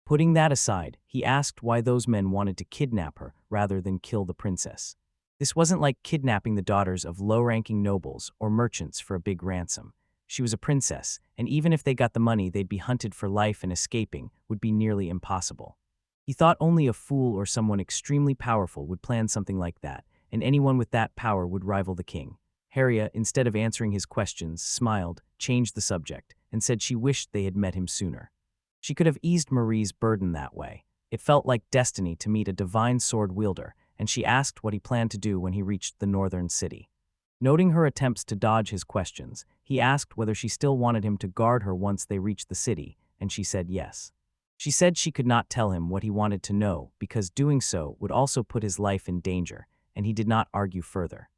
Putting that aside, he asked why those men wanted to kidnap her rather than kill the princess. This wasn't like kidnapping the daughters of low-ranking nobles or merchants for a big ransom. She was a princess, and even if they got the money, they'd be hunted for life, and escaping would be nearly impossible. He thought only a fool or someone extremely powerful would plan something like that, and anyone with that power would rival the king. Rhea, instead of answering his questions, smiled, changed the subject, and said she wished they had met him sooner. She could have eased Marie's burden that way. It felt like destiny to meet a divine sword wielder, and she asked what he planned to do when he reached the northern city. Noting her attempts to dodge his questions, he asked whether she still wanted him to guard her once they reached the city, and she said yes. She said she could not tell him what he wanted to know because doing so would also put his life in danger, and he did not argue further.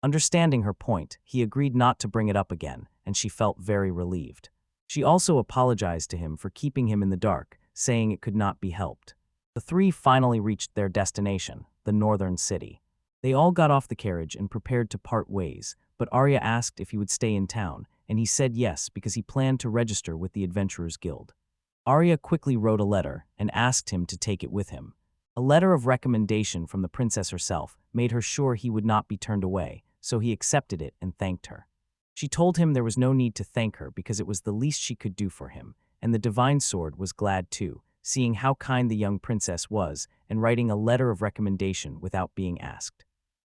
Understanding her point, he agreed not to bring it up again, and she felt very relieved. She also apologized to him for keeping him in the dark, saying it could not be helped. The three finally reached their destination, the northern city. They all got off the carriage and prepared to part ways, but Arya asked if he would stay in town, and he said yes because he planned to register with the Adventurers Guild. Arya quickly wrote a letter and asked him to take it with him. A letter of recommendation from the princess herself made her sure he would not be turned away, so he accepted it and thanked her. She told him there was no need to thank her because it was the least she could do for him, and the divine sword was glad too, seeing how kind the young princess was and writing a letter of recommendation without being asked.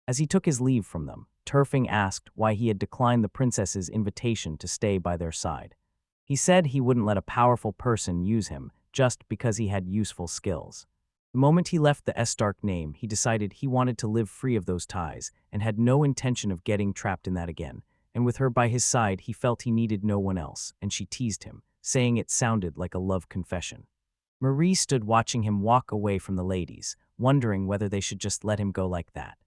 As he took his leave from them, Turfing asked why he had declined the princess's invitation to stay by their side. He said he wouldn't let a powerful person use him just because he had useful skills. The moment he left the Estark name, he decided he wanted to live free of those ties and had no intention of getting trapped in that again, and with her by his side he felt he needed no one else, and she teased him, saying it sounded like a love confession. Marie stood watching him walk away from the ladies, wondering whether they should just let him go like that.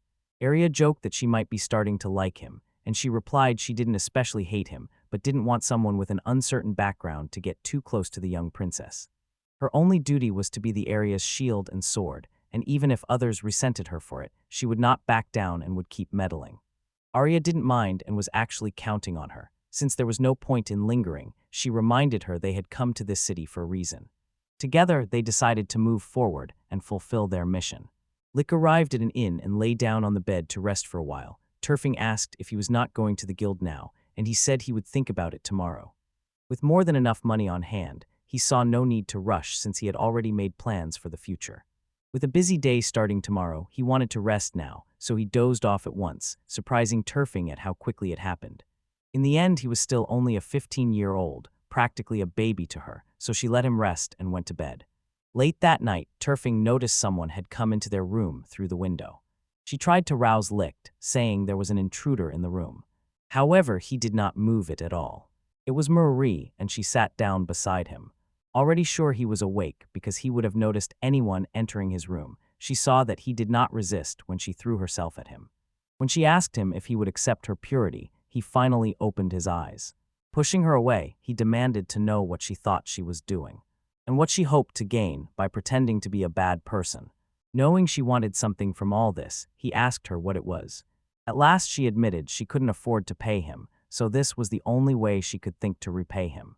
Arya joked that she might be starting to like him, and she replied she didn't especially hate him, but didn't want someone with an uncertain background to get too close to the young princess. Her only duty was to be the Arya's shield and sword, and even if others resented her for it, she would not back down and would keep meddling. Arya didn't mind and was actually counting on her. Since there was no point in lingering, she reminded her they had come to this city for a reason. Together, they decided to move forward and fulfill their mission. Lick arrived at an inn and lay down on the bed to rest for a while. Turfing asked if he was not going to the guild now, and he said he would think about it tomorrow. With more than enough money on hand, he saw no need to rush since he had already made plans for the future. With a busy day starting tomorrow, he wanted to rest now, so he dozed off at once, surprising Turfing at how quickly it happened. In the end, he was still only a 15-year-old, practically a baby to her, so she let him rest and went to bed. Late that night, Turfing noticed someone had come into their room through the window. She tried to rouse Licht, saying there was an intruder in the room. However, he did not move it at all. It was Marie, and she sat down beside him. Already sure he was awake because he would have noticed anyone entering his room, she saw that he did not resist when she threw herself at him. When she asked him if he would accept her purity, he finally opened his eyes. Pushing her away, he demanded to know what she thought she was doing, and what she hoped to gain by pretending to be a bad person. Knowing she wanted something from all this, he asked her what it was. At last she admitted she couldn't afford to pay him, so this was the only way she could think to repay him.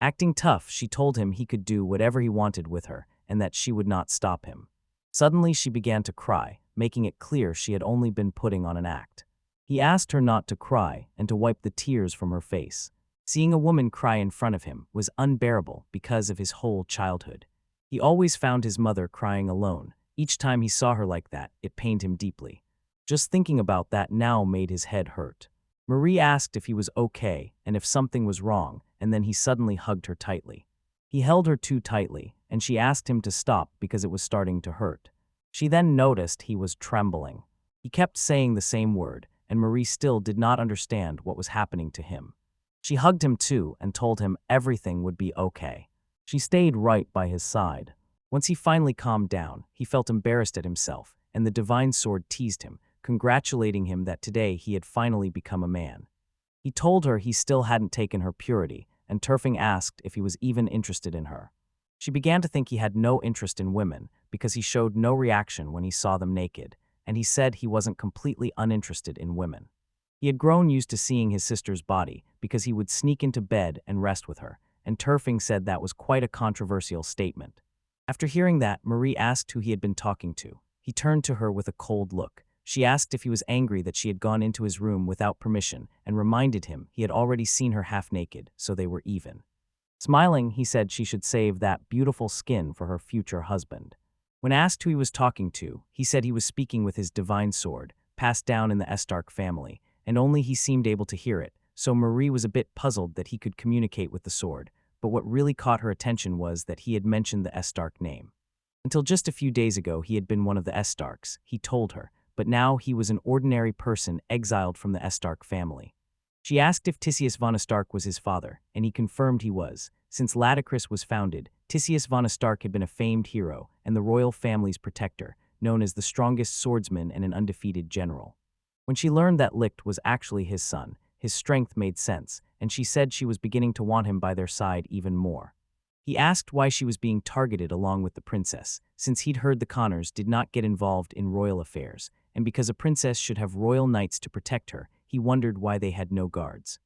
Acting tough, she told him he could do whatever he wanted with her, and that she would not stop him. Suddenly she began to cry, making it clear she had only been putting on an act. He asked her not to cry and to wipe the tears from her face. Seeing a woman cry in front of him was unbearable because of his whole childhood. He always found his mother crying alone. Each time he saw her like that, it pained him deeply. Just thinking about that now made his head hurt. Marie asked if he was okay and if something was wrong, and then he suddenly hugged her tightly. He held her too tightly, and she asked him to stop because it was starting to hurt. She then noticed he was trembling. He kept saying the same word, and Marie still did not understand what was happening to him. She hugged him too and told him everything would be okay. She stayed right by his side. Once he finally calmed down, he felt embarrassed at himself, and the divine sword teased him, congratulating him that today he had finally become a man. He told her he still hadn't taken her purity, and Turfing asked if he was even interested in her. She began to think he had no interest in women because he showed no reaction when he saw them naked, and he said he wasn't completely uninterested in women. He had grown used to seeing his sister's body because he would sneak into bed and rest with her, and Turfing said that was quite a controversial statement. After hearing that, Marie asked who he had been talking to. He turned to her with a cold look. She asked if he was angry that she had gone into his room without permission and reminded him he had already seen her half naked, so they were even. Smiling, he said she should save that beautiful skin for her future husband. When asked who he was talking to, he said he was speaking with his divine sword, passed down in the Estark family, and only he seemed able to hear it, so Marie was a bit puzzled that he could communicate with the sword, but what really caught her attention was that he had mentioned the Estark name. Until just a few days ago he had been one of the Estarks, he told her, but now he was an ordinary person exiled from the Estark family. She asked if Tisius von Estark was his father, and he confirmed he was. Since Ladicris was founded, Tisius von Estark had been a famed hero and the royal family's protector, known as the strongest swordsman and an undefeated general. When she learned that Licht was actually his son, his strength made sense, and she said she was beginning to want him by their side even more. He asked why she was being targeted along with the princess, since he'd heard the Connors did not get involved in royal affairs, and because a princess should have royal knights to protect her, he wondered why they had no guards.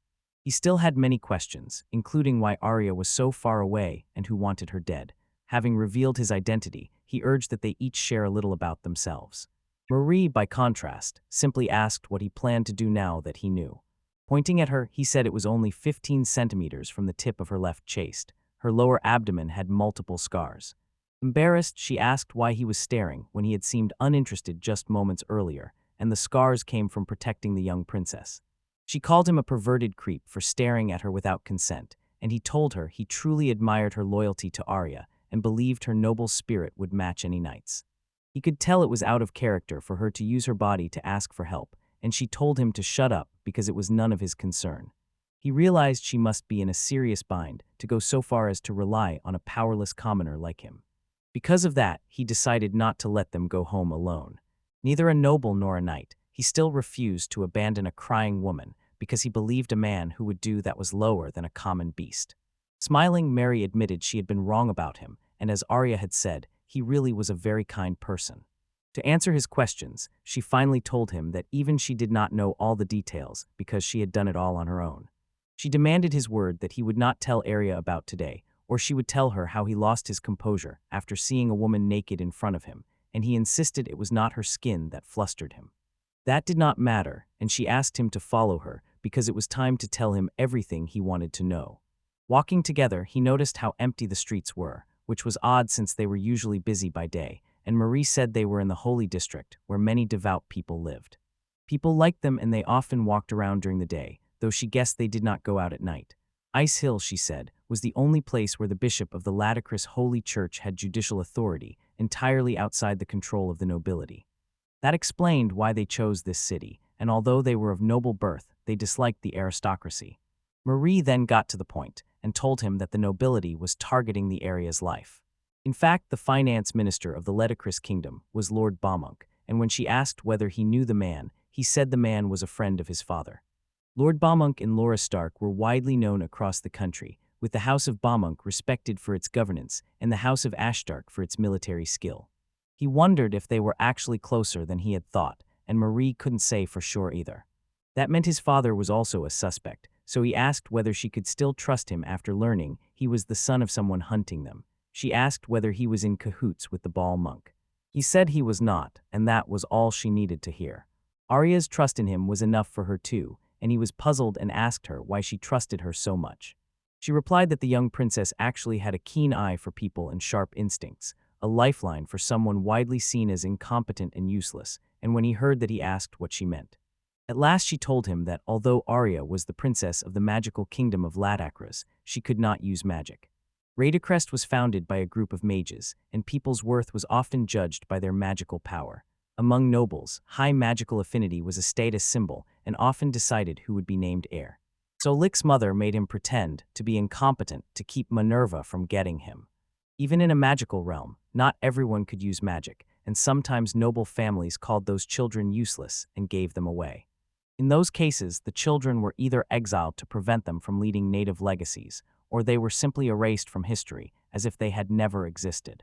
He still had many questions, including why Arya was so far away and who wanted her dead. Having revealed his identity, he urged that they each share a little about themselves. Marie, by contrast, simply asked what he planned to do now that he knew. Pointing at her, he said it was only 15 centimeters from the tip of her left chest. Her lower abdomen had multiple scars. Embarrassed, she asked why he was staring when he had seemed uninterested just moments earlier, and the scars came from protecting the young princess. She called him a perverted creep for staring at her without consent, and he told her he truly admired her loyalty to Arya and believed her noble spirit would match any knight's. He could tell it was out of character for her to use her body to ask for help, and she told him to shut up because it was none of his concern. He realized she must be in a serious bind to go so far as to rely on a powerless commoner like him. Because of that, he decided not to let them go home alone. Neither a noble nor a knight, he still refused to abandon a crying woman because he believed a man who would do that was lower than a common beast. Smiling, Mary admitted she had been wrong about him, and as Arya had said, he really was a very kind person. To answer his questions, she finally told him that even she did not know all the details because she had done it all on her own. She demanded his word that he would not tell Arya about today, or she would tell her how he lost his composure after seeing a woman naked in front of him, and he insisted it was not her skin that flustered him. That did not matter, and she asked him to follow her because it was time to tell him everything he wanted to know. Walking together, he noticed how empty the streets were, which was odd since they were usually busy by day, and Marie said they were in the Holy District, where many devout people lived. People liked them and they often walked around during the day, though she guessed they did not go out at night. Ice Hill, she said, was the only place where the bishop of the Ladicris Holy Church had judicial authority, entirely outside the control of the nobility. That explained why they chose this city, and although they were of noble birth, they disliked the aristocracy. Marie then got to the point and told him that the nobility was targeting the area's life. In fact, the finance minister of the Ledicris kingdom was Lord Baumunk, and when she asked whether he knew the man, he said the man was a friend of his father. Lord Baumunk and Laura Stark were widely known across the country, with the House of Baumunk respected for its governance and the House of Ashtark for its military skill. He wondered if they were actually closer than he had thought, and Marie couldn't say for sure either. That meant his father was also a suspect, so he asked whether she could still trust him after learning he was the son of someone hunting them. She asked whether he was in cahoots with the Ball monk. He said he was not, and that was all she needed to hear. Arya's trust in him was enough for her too, and he was puzzled and asked her why she trusted her so much. She replied that the young princess actually had a keen eye for people and sharp instincts, a lifeline for someone widely seen as incompetent and useless, and when he heard that he asked what she meant. At last she told him that although Arya was the princess of the magical kingdom of Ladakras, she could not use magic. Rhea was founded by a group of mages, and people's worth was often judged by their magical power. Among nobles, high magical affinity was a status symbol and often decided who would be named heir. So Lick's mother made him pretend to be incompetent to keep Minerva from getting him. Even in a magical realm, not everyone could use magic, and sometimes noble families called those children useless and gave them away. In those cases, the children were either exiled to prevent them from leading native legacies, or they were simply erased from history as if they had never existed.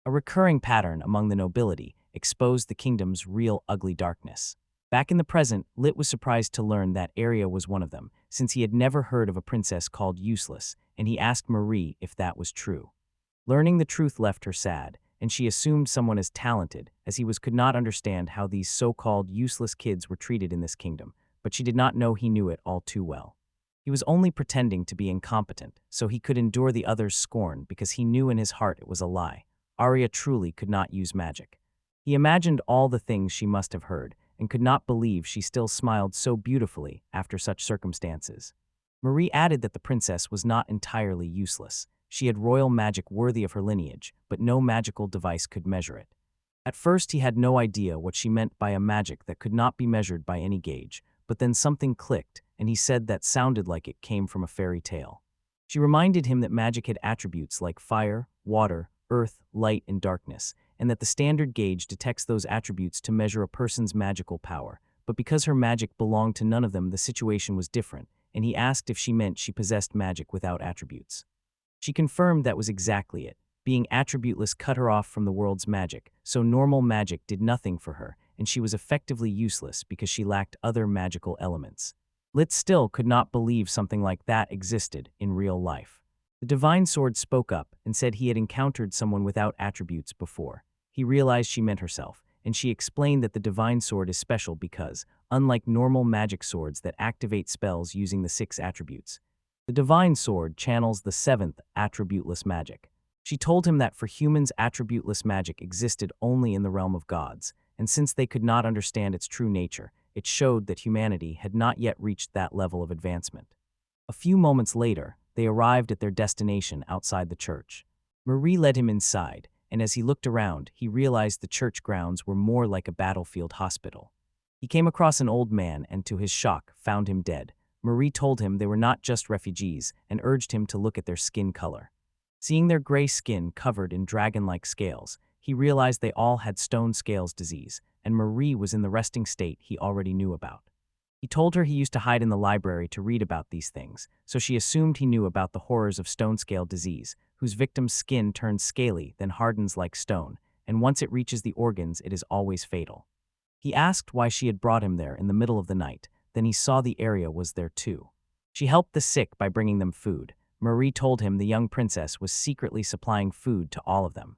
A recurring pattern among the nobility exposed the kingdom's real ugly darkness. Back in the present, Lit was surprised to learn that Arya was one of them, since he had never heard of a princess called Useless, and he asked Marie if that was true. Learning the truth left her sad, and she assumed someone as talented as he could not understand how these so-called useless kids were treated in this kingdom, but she did not know he knew it all too well. He was only pretending to be incompetent, so he could endure the others' scorn because he knew in his heart it was a lie. Arya truly could not use magic. He imagined all the things she must have heard, and could not believe she still smiled so beautifully after such circumstances. Marie added that the princess was not entirely useless. She had royal magic worthy of her lineage, but no magical device could measure it. At first he had no idea what she meant by a magic that could not be measured by any gauge, but then something clicked, and he said that sounded like it came from a fairy tale. She reminded him that magic had attributes like fire, water, earth, light, and darkness, and that the standard gauge detects those attributes to measure a person's magical power, but because her magic belonged to none of them, the situation was different, and he asked if she meant she possessed magic without attributes. She confirmed that was exactly it. Being attributeless cut her off from the world's magic, so normal magic did nothing for her, and she was effectively useless because she lacked other magical elements. Lit still could not believe something like that existed in real life. The divine sword spoke up and said he had encountered someone without attributes before. He realized she meant herself, and she explained that the divine sword is special because, unlike normal magic swords that activate spells using the 6 attributes, the divine sword channels the 7th attributeless magic. She told him that for humans, attributeless magic existed only in the realm of gods, and since they could not understand its true nature, it showed that humanity had not yet reached that level of advancement. A few moments later, they arrived at their destination outside the church. Marie led him inside, and as he looked around, he realized the church grounds were more like a battlefield hospital. He came across an old man and, to his shock, found him dead. Marie told him they were not just refugees and urged him to look at their skin color. Seeing their gray skin covered in dragon-like scales, he realized they all had stone scales disease, and Marie was in the resting state he already knew about. He told her he used to hide in the library to read about these things, so she assumed he knew about the horrors of stone scale disease, whose victim's skin turns scaly, then hardens like stone, and once it reaches the organs, it is always fatal. He asked why she had brought him there in the middle of the night, then he saw the area was there too. She helped the sick by bringing them food. Marie told him the young princess was secretly supplying food to all of them.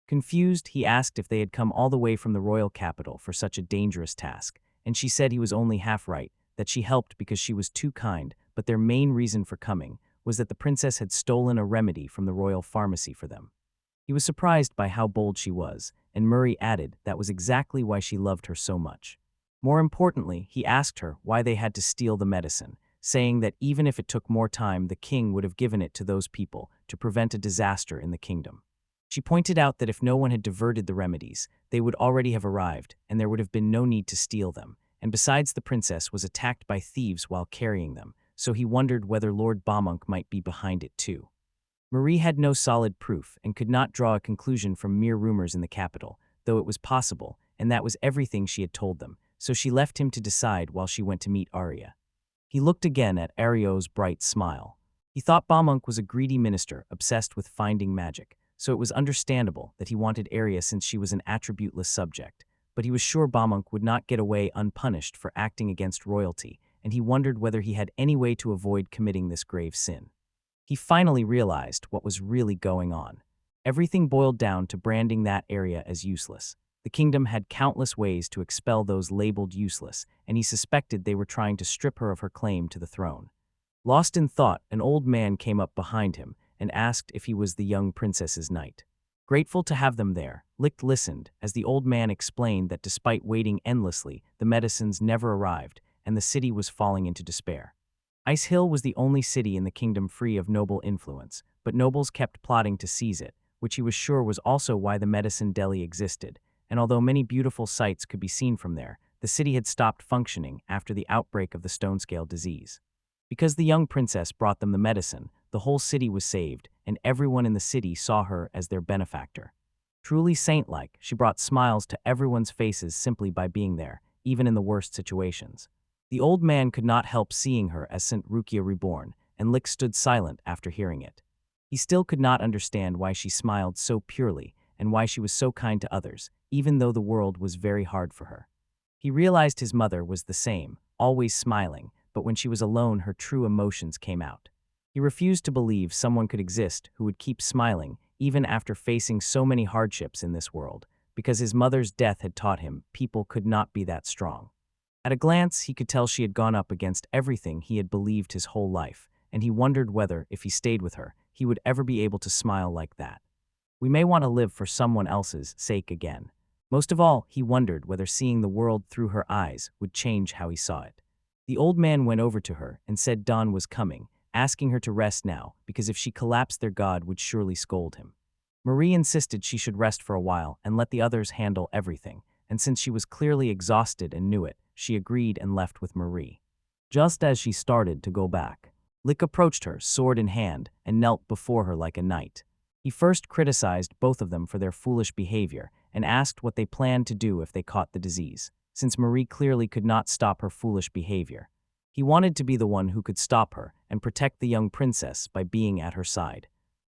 Confused, he asked if they had come all the way from the royal capital for such a dangerous task, and she said he was only half right, that she helped because she was too kind, but their main reason for coming was that the princess had stolen a remedy from the royal pharmacy for them. He was surprised by how bold she was, and Murray added that was exactly why she loved her so much. More importantly, he asked her why they had to steal the medicine, saying that even if it took more time, the king would have given it to those people to prevent a disaster in the kingdom. She pointed out that if no one had diverted the remedies, they would already have arrived, and there would have been no need to steal them, and besides, the princess was attacked by thieves while carrying them, so he wondered whether Lord Bamunk might be behind it too. Marie had no solid proof and could not draw a conclusion from mere rumors in the capital, though it was possible, and that was everything she had told them, so she left him to decide while she went to meet Arya. He looked again at Ario's bright smile. He thought Bamunk was a greedy minister obsessed with finding magic, so it was understandable that he wanted Arya since she was an attributeless subject, but he was sure Bamunk would not get away unpunished for acting against royalty, and he wondered whether he had any way to avoid committing this grave sin. He finally realized what was really going on. Everything boiled down to branding that area as useless. The kingdom had countless ways to expel those labeled useless, and he suspected they were trying to strip her of her claim to the throne. Lost in thought, an old man came up behind him and asked if he was the young princess's knight. Grateful to have them there, Licht listened as the old man explained that despite waiting endlessly, the medicines never arrived, and the city was falling into despair. Ice Hill was the only city in the kingdom free of noble influence, but nobles kept plotting to seize it, which he was sure was also why the medicine deli existed, and although many beautiful sights could be seen from there, the city had stopped functioning after the outbreak of the stone-scale disease. Because the young princess brought them the medicine, the whole city was saved, and everyone in the city saw her as their benefactor. Truly saint-like, she brought smiles to everyone's faces simply by being there, even in the worst situations. The old man could not help seeing her as St. Rukia reborn, and Lick stood silent after hearing it. He still could not understand why she smiled so purely and why she was so kind to others, even though the world was very hard for her. He realized his mother was the same, always smiling, but when she was alone her true emotions came out. He refused to believe someone could exist who would keep smiling even after facing so many hardships in this world, because his mother's death had taught him people could not be that strong. At a glance, he could tell she had gone up against everything he had believed his whole life, and he wondered whether, if he stayed with her, he would ever be able to smile like that. We may want to live for someone else's sake again. Most of all, he wondered whether seeing the world through her eyes would change how he saw it. The old man went over to her and said dawn was coming, asking her to rest now because if she collapsed their god would surely scold him. Marie insisted she should rest for a while and let the others handle everything, and since she was clearly exhausted and knew it, she agreed and left with Marie. Just as she started to go back, Lick approached her, sword in hand, and knelt before her like a knight. He first criticized both of them for their foolish behavior and asked what they planned to do if they caught the disease, since Marie clearly could not stop her foolish behavior. He wanted to be the one who could stop her and protect the young princess by being at her side.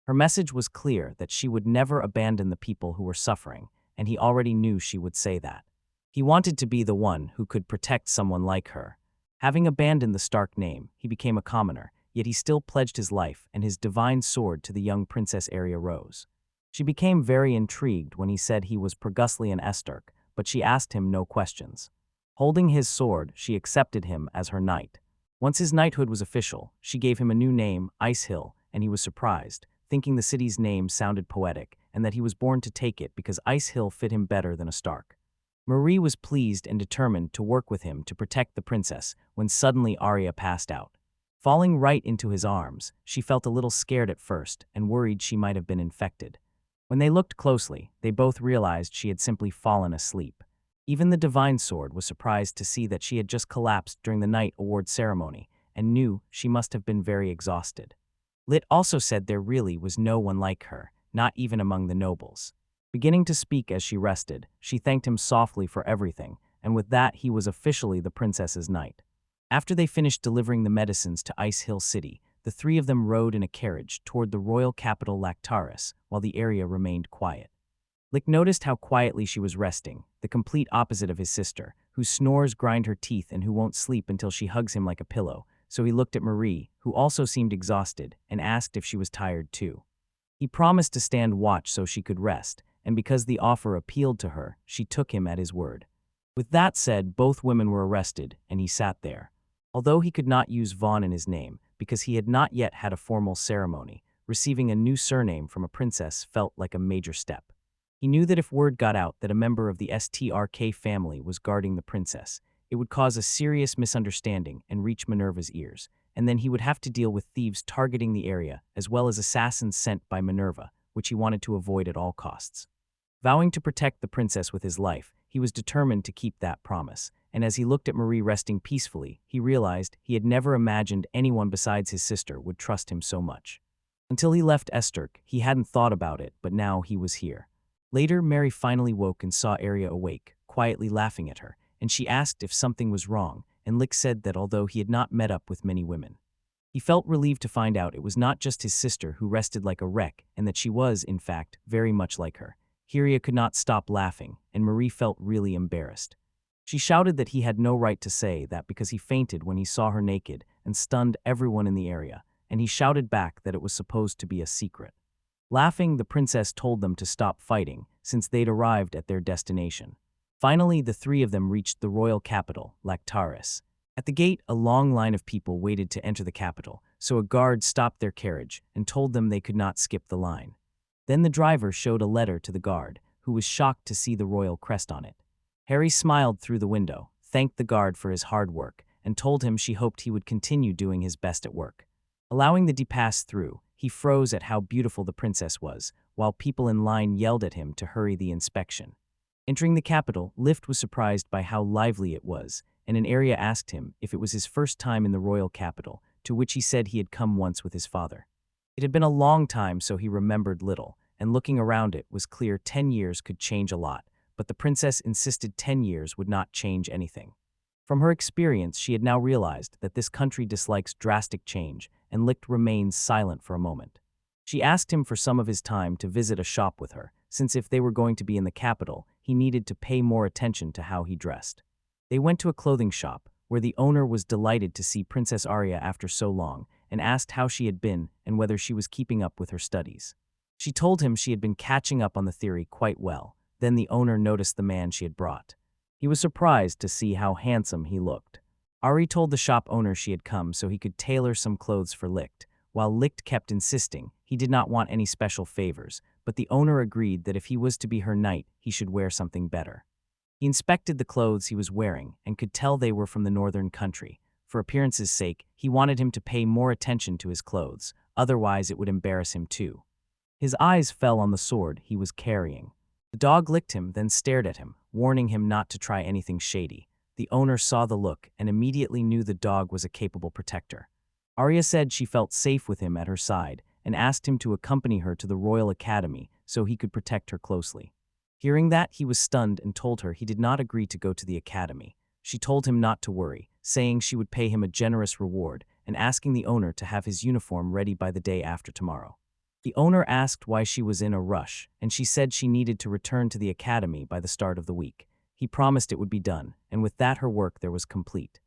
Her message was clear that she would never abandon the people who were suffering, and he already knew she would say that. He wanted to be the one who could protect someone like her. Having abandoned the Stark name, he became a commoner, yet he still pledged his life and his divine sword to the young Princess Arya Rose. She became very intrigued when he said he was Perguslian Estark, but she asked him no questions. Holding his sword, she accepted him as her knight. Once his knighthood was official, she gave him a new name, Ice Hill, and he was surprised, thinking the city's name sounded poetic and that he was born to take it because Ice Hill fit him better than a Stark. Marie was pleased and determined to work with him to protect the princess when suddenly Arya passed out. Falling right into his arms, she felt a little scared at first and worried she might have been infected. When they looked closely, they both realized she had simply fallen asleep. Even the divine sword was surprised to see that she had just collapsed during the night award ceremony and knew she must have been very exhausted. Lit also said there really was no one like her, not even among the nobles. Beginning to speak as she rested, she thanked him softly for everything, and with that he was officially the princess's knight. After they finished delivering the medicines to Ice Hill City, the three of them rode in a carriage toward the royal capital Lactaris, while the area remained quiet. Lick noticed how quietly she was resting, the complete opposite of his sister, whose snores grind her teeth and who won't sleep until she hugs him like a pillow, so he looked at Marie, who also seemed exhausted, and asked if she was tired too. He promised to stand watch so she could rest, and because the offer appealed to her, she took him at his word. With that said, both women were arrested, and he sat there. Although he could not use Vaughn in his name, because he had not yet had a formal ceremony, receiving a new surname from a princess felt like a major step. He knew that if word got out that a member of the STRK family was guarding the princess, it would cause a serious misunderstanding and reach Minerva's ears, and then he would have to deal with thieves targeting the area as well as assassins sent by Minerva, which he wanted to avoid at all costs. Vowing to protect the princess with his life, he was determined to keep that promise, and as he looked at Marie resting peacefully, he realized he had never imagined anyone besides his sister would trust him so much. Until he left Esterk, he hadn't thought about it, but now he was here. Later, Mary finally woke and saw Arya awake, quietly laughing at her, and she asked if something was wrong, and Lick said that although he had not met up with many women, he felt relieved to find out it was not just his sister who rested like a wreck and that she was, in fact, very much like her. Rhea could not stop laughing, and Marie felt really embarrassed. She shouted that he had no right to say that because he fainted when he saw her naked and stunned everyone in the area, and he shouted back that it was supposed to be a secret. Laughing, the princess told them to stop fighting, since they'd arrived at their destination. Finally, the three of them reached the royal capital, Lactaris. At the gate, a long line of people waited to enter the capital, so a guard stopped their carriage and told them they could not skip the line. Then the driver showed a letter to the guard, who was shocked to see the royal crest on it. Harry smiled through the window, thanked the guard for his hard work, and told him she hoped he would continue doing his best at work. Allowing the pass through, he froze at how beautiful the princess was, while people in line yelled at him to hurry the inspection. Entering the capital, Lift was surprised by how lively it was, and an Arya asked him if it was his first time in the royal capital, to which he said he had come once with his father. It had been a long time, so he remembered little, and looking around it was clear 10 years could change a lot, but the princess insisted 10 years would not change anything. From her experience, she had now realized that this country dislikes drastic change, and Licht remained silent for a moment. She asked him for some of his time to visit a shop with her, since if they were going to be in the capital, he needed to pay more attention to how he dressed. They went to a clothing shop, where the owner was delighted to see Princess Arya after so long, and asked how she had been and whether she was keeping up with her studies. She told him she had been catching up on the theory quite well. Then the owner noticed the man she had brought. He was surprised to see how handsome he looked. Ari told the shop owner she had come so he could tailor some clothes for Licht, while Licht kept insisting he did not want any special favors, but the owner agreed that if he was to be her knight, he should wear something better. He inspected the clothes he was wearing and could tell they were from the northern country. For appearance's sake, he wanted him to pay more attention to his clothes, otherwise it would embarrass him too. His eyes fell on the sword he was carrying. The dog licked him, then stared at him, warning him not to try anything shady. The owner saw the look and immediately knew the dog was a capable protector. Arya said she felt safe with him at her side and asked him to accompany her to the Royal Academy so he could protect her closely. Hearing that, he was stunned and told her he did not agree to go to the academy. She told him not to worry, saying she would pay him a generous reward and asking the owner to have his uniform ready by the day after tomorrow. The owner asked why she was in a rush, and she said she needed to return to the academy by the start of the week. He promised it would be done, and with that her work there was complete.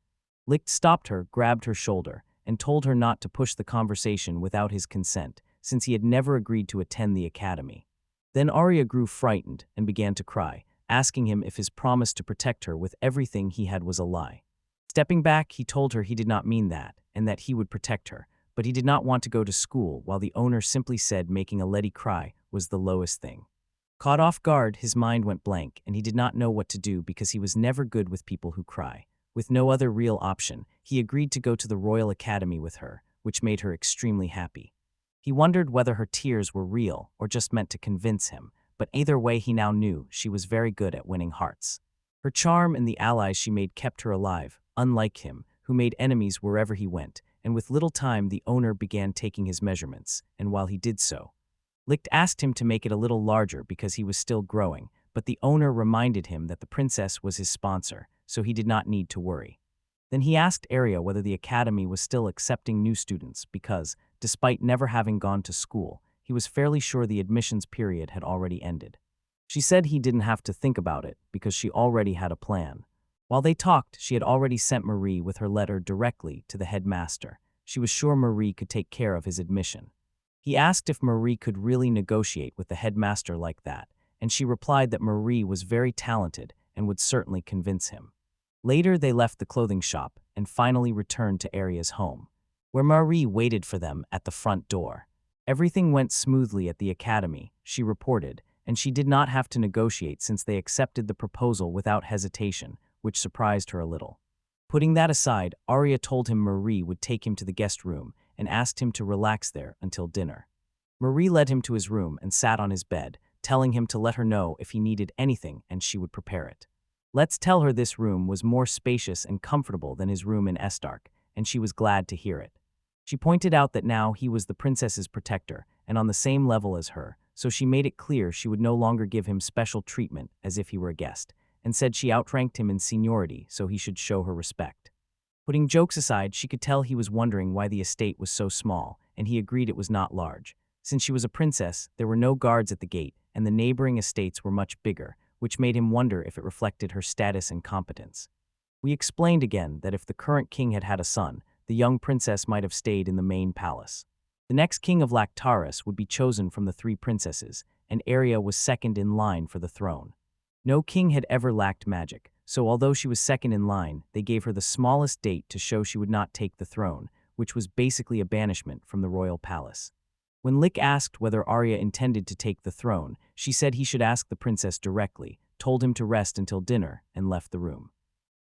Licht stopped her, grabbed her shoulder, and told her not to push the conversation without his consent, since he had never agreed to attend the academy. Then Arya grew frightened and began to cry, asking him if his promise to protect her with everything he had was a lie. Stepping back, he told her he did not mean that, and that he would protect her, but he did not want to go to school, while the owner simply said making a lady cry was the lowest thing. Caught off guard, his mind went blank, and he did not know what to do because he was never good with people who cry. With no other real option, he agreed to go to the Royal Academy with her, which made her extremely happy. He wondered whether her tears were real or just meant to convince him, but either way he now knew she was very good at winning hearts. Her charm and the allies she made kept her alive, unlike him, who made enemies wherever he went, and with little time the owner began taking his measurements, and while he did so, Licht asked him to make it a little larger because he was still growing, but the owner reminded him that the princess was his sponsor, so he did not need to worry. Then he asked Arya whether the academy was still accepting new students because, despite never having gone to school, he was fairly sure the admissions period had already ended. She said he didn't have to think about it because she already had a plan. While they talked, she had already sent Marie with her letter directly to the headmaster. She was sure Marie could take care of his admission. He asked if Marie could really negotiate with the headmaster like that, and she replied that Marie was very talented and would certainly convince him. Later, they left the clothing shop and finally returned to Arya's home, where Marie waited for them at the front door. Everything went smoothly at the academy, she reported, and she did not have to negotiate since they accepted the proposal without hesitation, which surprised her a little. Putting that aside, Arya told him Marie would take him to the guest room and asked him to relax there until dinner. Marie led him to his room and sat on his bed, telling him to let her know if he needed anything and she would prepare it. Let's tell her this room was more spacious and comfortable than his room in Estark, and she was glad to hear it. She pointed out that now he was the princess's protector and on the same level as her, so she made it clear she would no longer give him special treatment as if he were a guest, and said she outranked him in seniority so he should show her respect. Putting jokes aside, she could tell he was wondering why the estate was so small, and he agreed it was not large. Since she was a princess, there were no guards at the gate, and the neighboring estates were much bigger, which made him wonder if it reflected her status and competence. We explained again that if the current king had had a son, the young princess might have stayed in the main palace. The next king of Lactaris would be chosen from the 3 princesses, and Rhea was second in line for the throne. No king had ever lacked magic, so although she was second in line, they gave her the smallest date to show she would not take the throne, which was basically a banishment from the royal palace. When Lick asked whether Arya intended to take the throne, she said he should ask the princess directly, told him to rest until dinner, and left the room.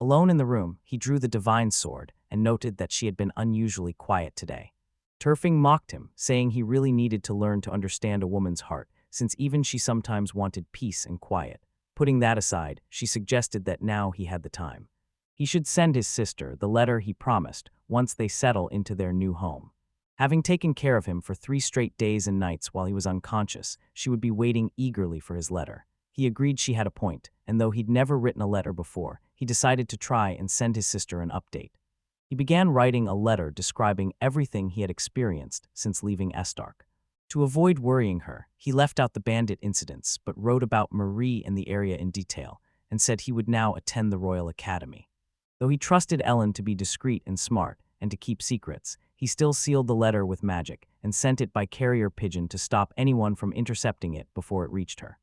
Alone in the room, he drew the divine sword and noted that she had been unusually quiet today. Turfing mocked him, saying he really needed to learn to understand a woman's heart, since even she sometimes wanted peace and quiet. Putting that aside, she suggested that now he had the time. He should send his sister the letter he promised once they settle into their new home. Having taken care of him for 3 straight days and nights while he was unconscious, she would be waiting eagerly for his letter. He agreed she had a point, and though he'd never written a letter before, he decided to try and send his sister an update. He began writing a letter describing everything he had experienced since leaving Estark. To avoid worrying her, he left out the Bandit incidents but wrote about Marie and the area in detail, and said he would now attend the Royal Academy. Though he trusted Ellen to be discreet and smart, and to keep secrets, he still sealed the letter with magic and sent it by carrier pigeon to stop anyone from intercepting it before it reached her.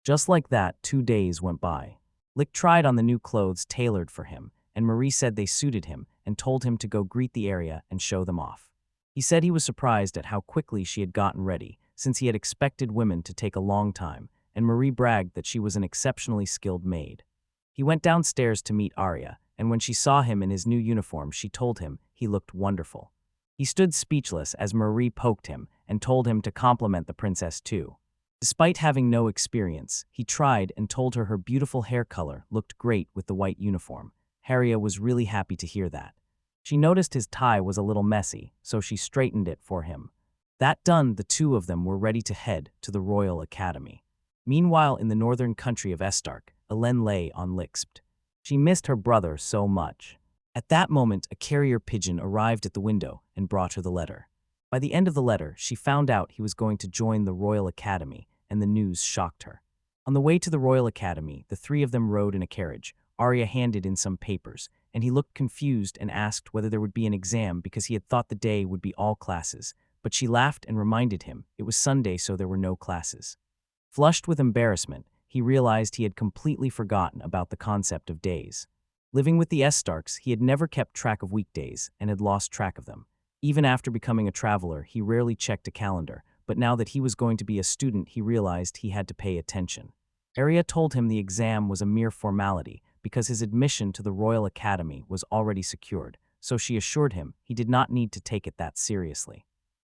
Just like that, 2 days went by. Lick tried on the new clothes tailored for him, and Marie said they suited him and told him to go greet the area and show them off. He said he was surprised at how quickly she had gotten ready, since he had expected women to take a long time, and Marie bragged that she was an exceptionally skilled maid. He went downstairs to meet Arya, and when she saw him in his new uniform, she told him he looked wonderful. He stood speechless as Marie poked him and told him to compliment the princess too. Despite having no experience, he tried and told her beautiful hair color looked great with the white uniform. Rhea was really happy to hear that. She noticed his tie was a little messy, so she straightened it for him. That done, the 2 of them were ready to head to the Royal Academy. Meanwhile, in the northern country of Estark, Elen lay on Lixpt. She missed her brother so much. At that moment, a carrier pigeon arrived at the window and brought her the letter. By the end of the letter, she found out he was going to join the Royal Academy, and the news shocked her. On the way to the Royal Academy, the 3 of them rode in a carriage. Arya handed in some papers, and he looked confused and asked whether there would be an exam because he had thought the day would be all classes, but she laughed and reminded him it was Sunday, so there were no classes. Flushed with embarrassment, he realized he had completely forgotten about the concept of days. Living with the Estarks, he had never kept track of weekdays and had lost track of them. Even after becoming a traveler, he rarely checked a calendar, but now that he was going to be a student, he realized he had to pay attention. Arya told him the exam was a mere formality because his admission to the Royal Academy was already secured, so she assured him he did not need to take it that seriously.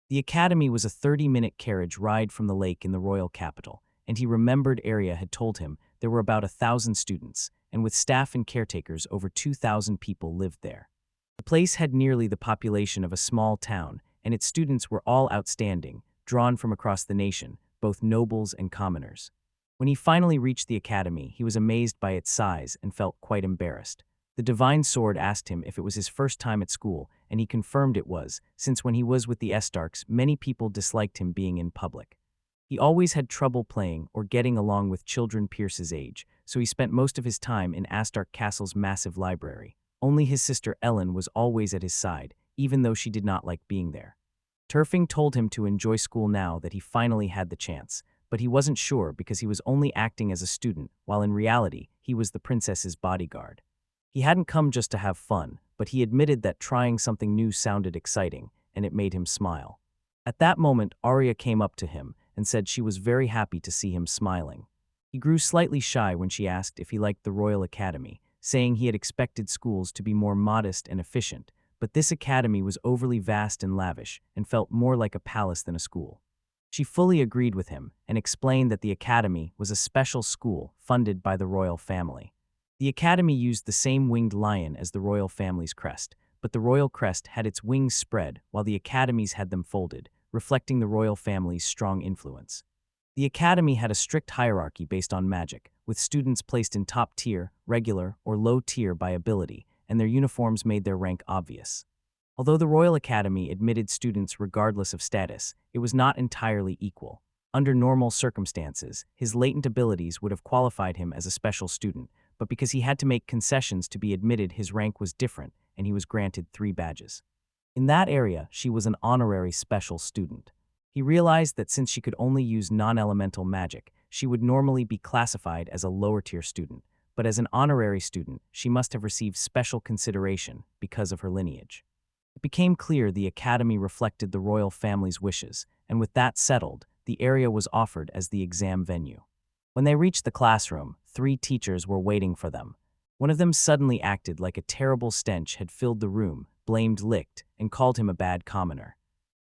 The academy was a 30-minute carriage ride from the lake in the royal capital, and he remembered Arya had told him there were about 1,000 students, and with staff and caretakers, over 2,000 people lived there. The place had nearly the population of a small town, and its students were all outstanding, drawn from across the nation, both nobles and commoners. When he finally reached the academy, he was amazed by its size and felt quite embarrassed. The divine sword asked him if it was his first time at school, and he confirmed it was, since when he was with the Estarks, many people disliked him being in public. He always had trouble playing or getting along with children Pierce's age, so he spent most of his time in Astark Castle's massive library. Only his sister Ellen was always at his side, even though she did not like being there. Turfing told him to enjoy school now that he finally had the chance, but he wasn't sure because he was only acting as a student, while in reality, he was the princess's bodyguard. He hadn't come just to have fun, but he admitted that trying something new sounded exciting, and it made him smile. At that moment, Arya came up to him and said she was very happy to see him smiling. He grew slightly shy when she asked if he liked the Royal Academy, saying he had expected schools to be more modest and efficient, but this academy was overly vast and lavish and felt more like a palace than a school. She fully agreed with him and explained that the academy was a special school funded by the royal family. The academy used the same winged lion as the royal family's crest, but the royal crest had its wings spread while the academy's had them folded, reflecting the royal family's strong influence. The academy had a strict hierarchy based on magic, with students placed in top tier, regular, or low tier by ability, and their uniforms made their rank obvious. Although the Royal Academy admitted students regardless of status, it was not entirely equal. Under normal circumstances, his latent abilities would have qualified him as a special student, but because he had to make concessions to be admitted, his rank was different, and he was granted 3 badges. In that area, she was an honorary special student. He realized that since she could only use non-elemental magic, she would normally be classified as a lower-tier student, but as an honorary student, she must have received special consideration because of her lineage. It became clear the academy reflected the royal family's wishes, and with that settled, the area was offered as the exam venue. When they reached the classroom, 3 teachers were waiting for them. One of them suddenly acted like a terrible stench had filled the room, blamed Licht, and called him a bad commoner.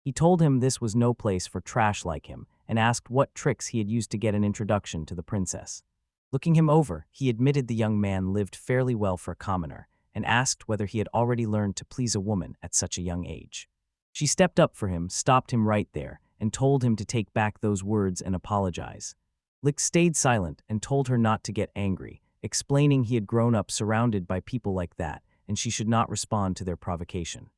He told him this was no place for trash like him, and asked what tricks he had used to get an introduction to the princess. Looking him over, he admitted the young man lived fairly well for a commoner, and asked whether he had already learned to please a woman at such a young age. She stepped up for him, stopped him right there, and told him to take back those words and apologize. Licht stayed silent and told her not to get angry, explaining he had grown up surrounded by people like that, and she should not respond to their provocation.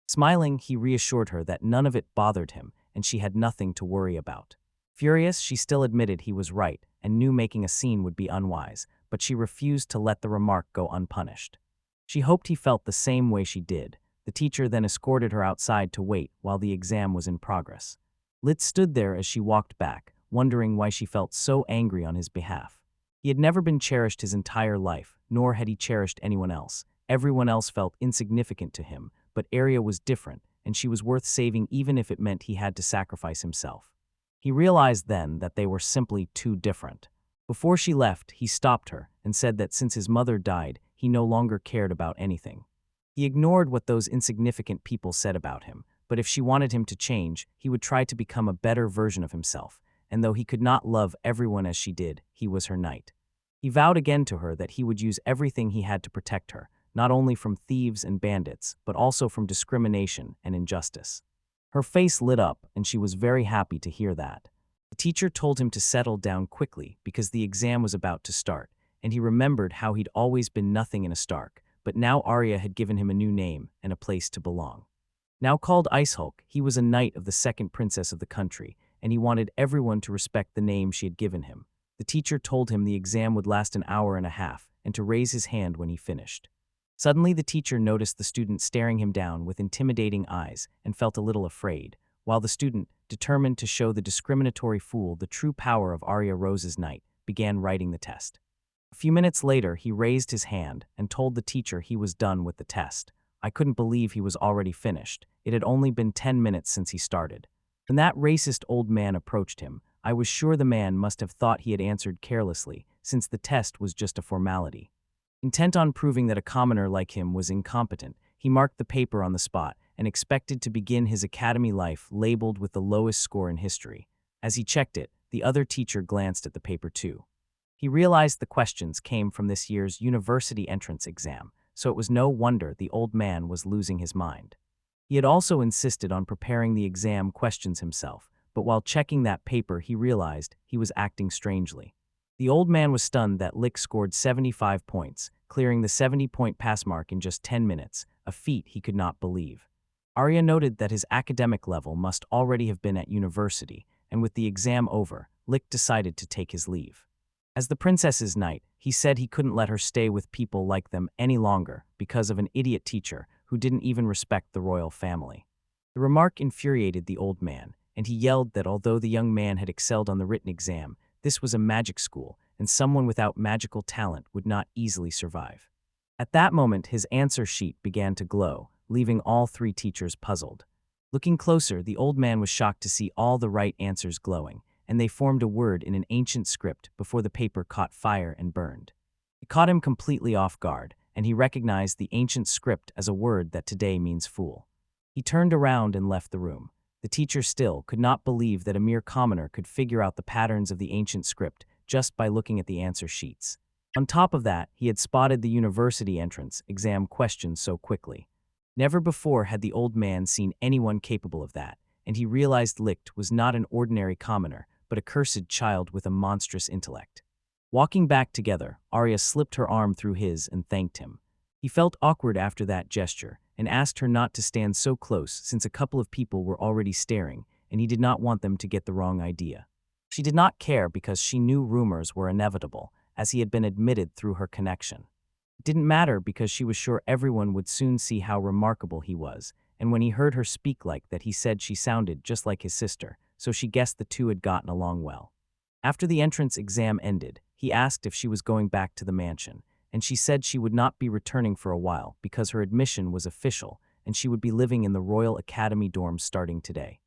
Smiling, he reassured her that none of it bothered him, and she had nothing to worry about. Furious, she still admitted he was right, and knew making a scene would be unwise, but she refused to let the remark go unpunished. She hoped he felt the same way she did. The teacher then escorted her outside to wait while the exam was in progress. Licht stood there as she walked back, wondering why she felt so angry on his behalf. He had never been cherished his entire life, nor had he cherished anyone else. Everyone else felt insignificant to him, but Rhea was different, and she was worth saving even if it meant he had to sacrifice himself. He realized then that they were simply too different. Before she left, he stopped her and said that since his mother died, he no longer cared about anything. He ignored what those insignificant people said about him, but if she wanted him to change, he would try to become a better version of himself, and though he could not love everyone as she did, he was her knight. He vowed again to her that he would use everything he had to protect her, not only from thieves and bandits, but also from discrimination and injustice. Her face lit up, and she was very happy to hear that. The teacher told him to settle down quickly because the exam was about to start, and he remembered how he'd always been nothing in a Stark, but now Arya had given him a new name and a place to belong. Now called Ice Hulk, he was a knight of the second princess of the country, and he wanted everyone to respect the name she had given him. The teacher told him the exam would last an hour and a half, and to raise his hand when he finished. Suddenly the teacher noticed the student staring him down with intimidating eyes and felt a little afraid, while the student, determined to show the discriminatory fool the true power of Arya Rose's knight, began writing the test. A few minutes later, he raised his hand and told the teacher he was done with the test. I couldn't believe he was already finished. It had only been 10 minutes since he started. When that racist old man approached him, I was sure the man must have thought he had answered carelessly, since the test was just a formality. Intent on proving that a commoner like him was incompetent, he marked the paper on the spot and expected to begin his academy life labeled with the lowest score in history. As he checked it, the other teacher glanced at the paper too. He realized the questions came from this year's university entrance exam, so it was no wonder the old man was losing his mind. He had also insisted on preparing the exam questions himself, but while checking that paper he realized he was acting strangely. The old man was stunned that Licht scored 75 points, clearing the 70-point pass mark in just 10 minutes, a feat he could not believe. Arya noted that his academic level must already have been at university, and with the exam over, Licht decided to take his leave. As the princess's knight, he said he couldn't let her stay with people like them any longer because of an idiot teacher who didn't even respect the royal family. The remark infuriated the old man, and he yelled that although the young man had excelled on the written exam, this was a magic school, and someone without magical talent would not easily survive. At that moment, his answer sheet began to glow, leaving all 3 teachers puzzled. Looking closer, the old man was shocked to see all the right answers glowing, and they formed a word in an ancient script before the paper caught fire and burned. It caught him completely off guard, and he recognized the ancient script as a word that today means fool. He turned around and left the room. The teacher still could not believe that a mere commoner could figure out the patterns of the ancient script just by looking at the answer sheets. On top of that, he had spotted the university entrance exam questions so quickly. Never before had the old man seen anyone capable of that, and he realized Licht was not an ordinary commoner, but a cursed child with a monstrous intellect. Walking back together, Arya slipped her arm through his and thanked him. He felt awkward after that gesture and asked her not to stand so close since a couple of people were already staring, and he did not want them to get the wrong idea. She did not care because she knew rumors were inevitable, as he had been admitted through her connection. It didn't matter because she was sure everyone would soon see how remarkable he was, and when he heard her speak like that, he said she sounded just like his sister, so she guessed the two had gotten along well. After the entrance exam ended, he asked if she was going back to the mansion, and she said she would not be returning for a while because her admission was official and she would be living in the Royal Academy dorms starting today.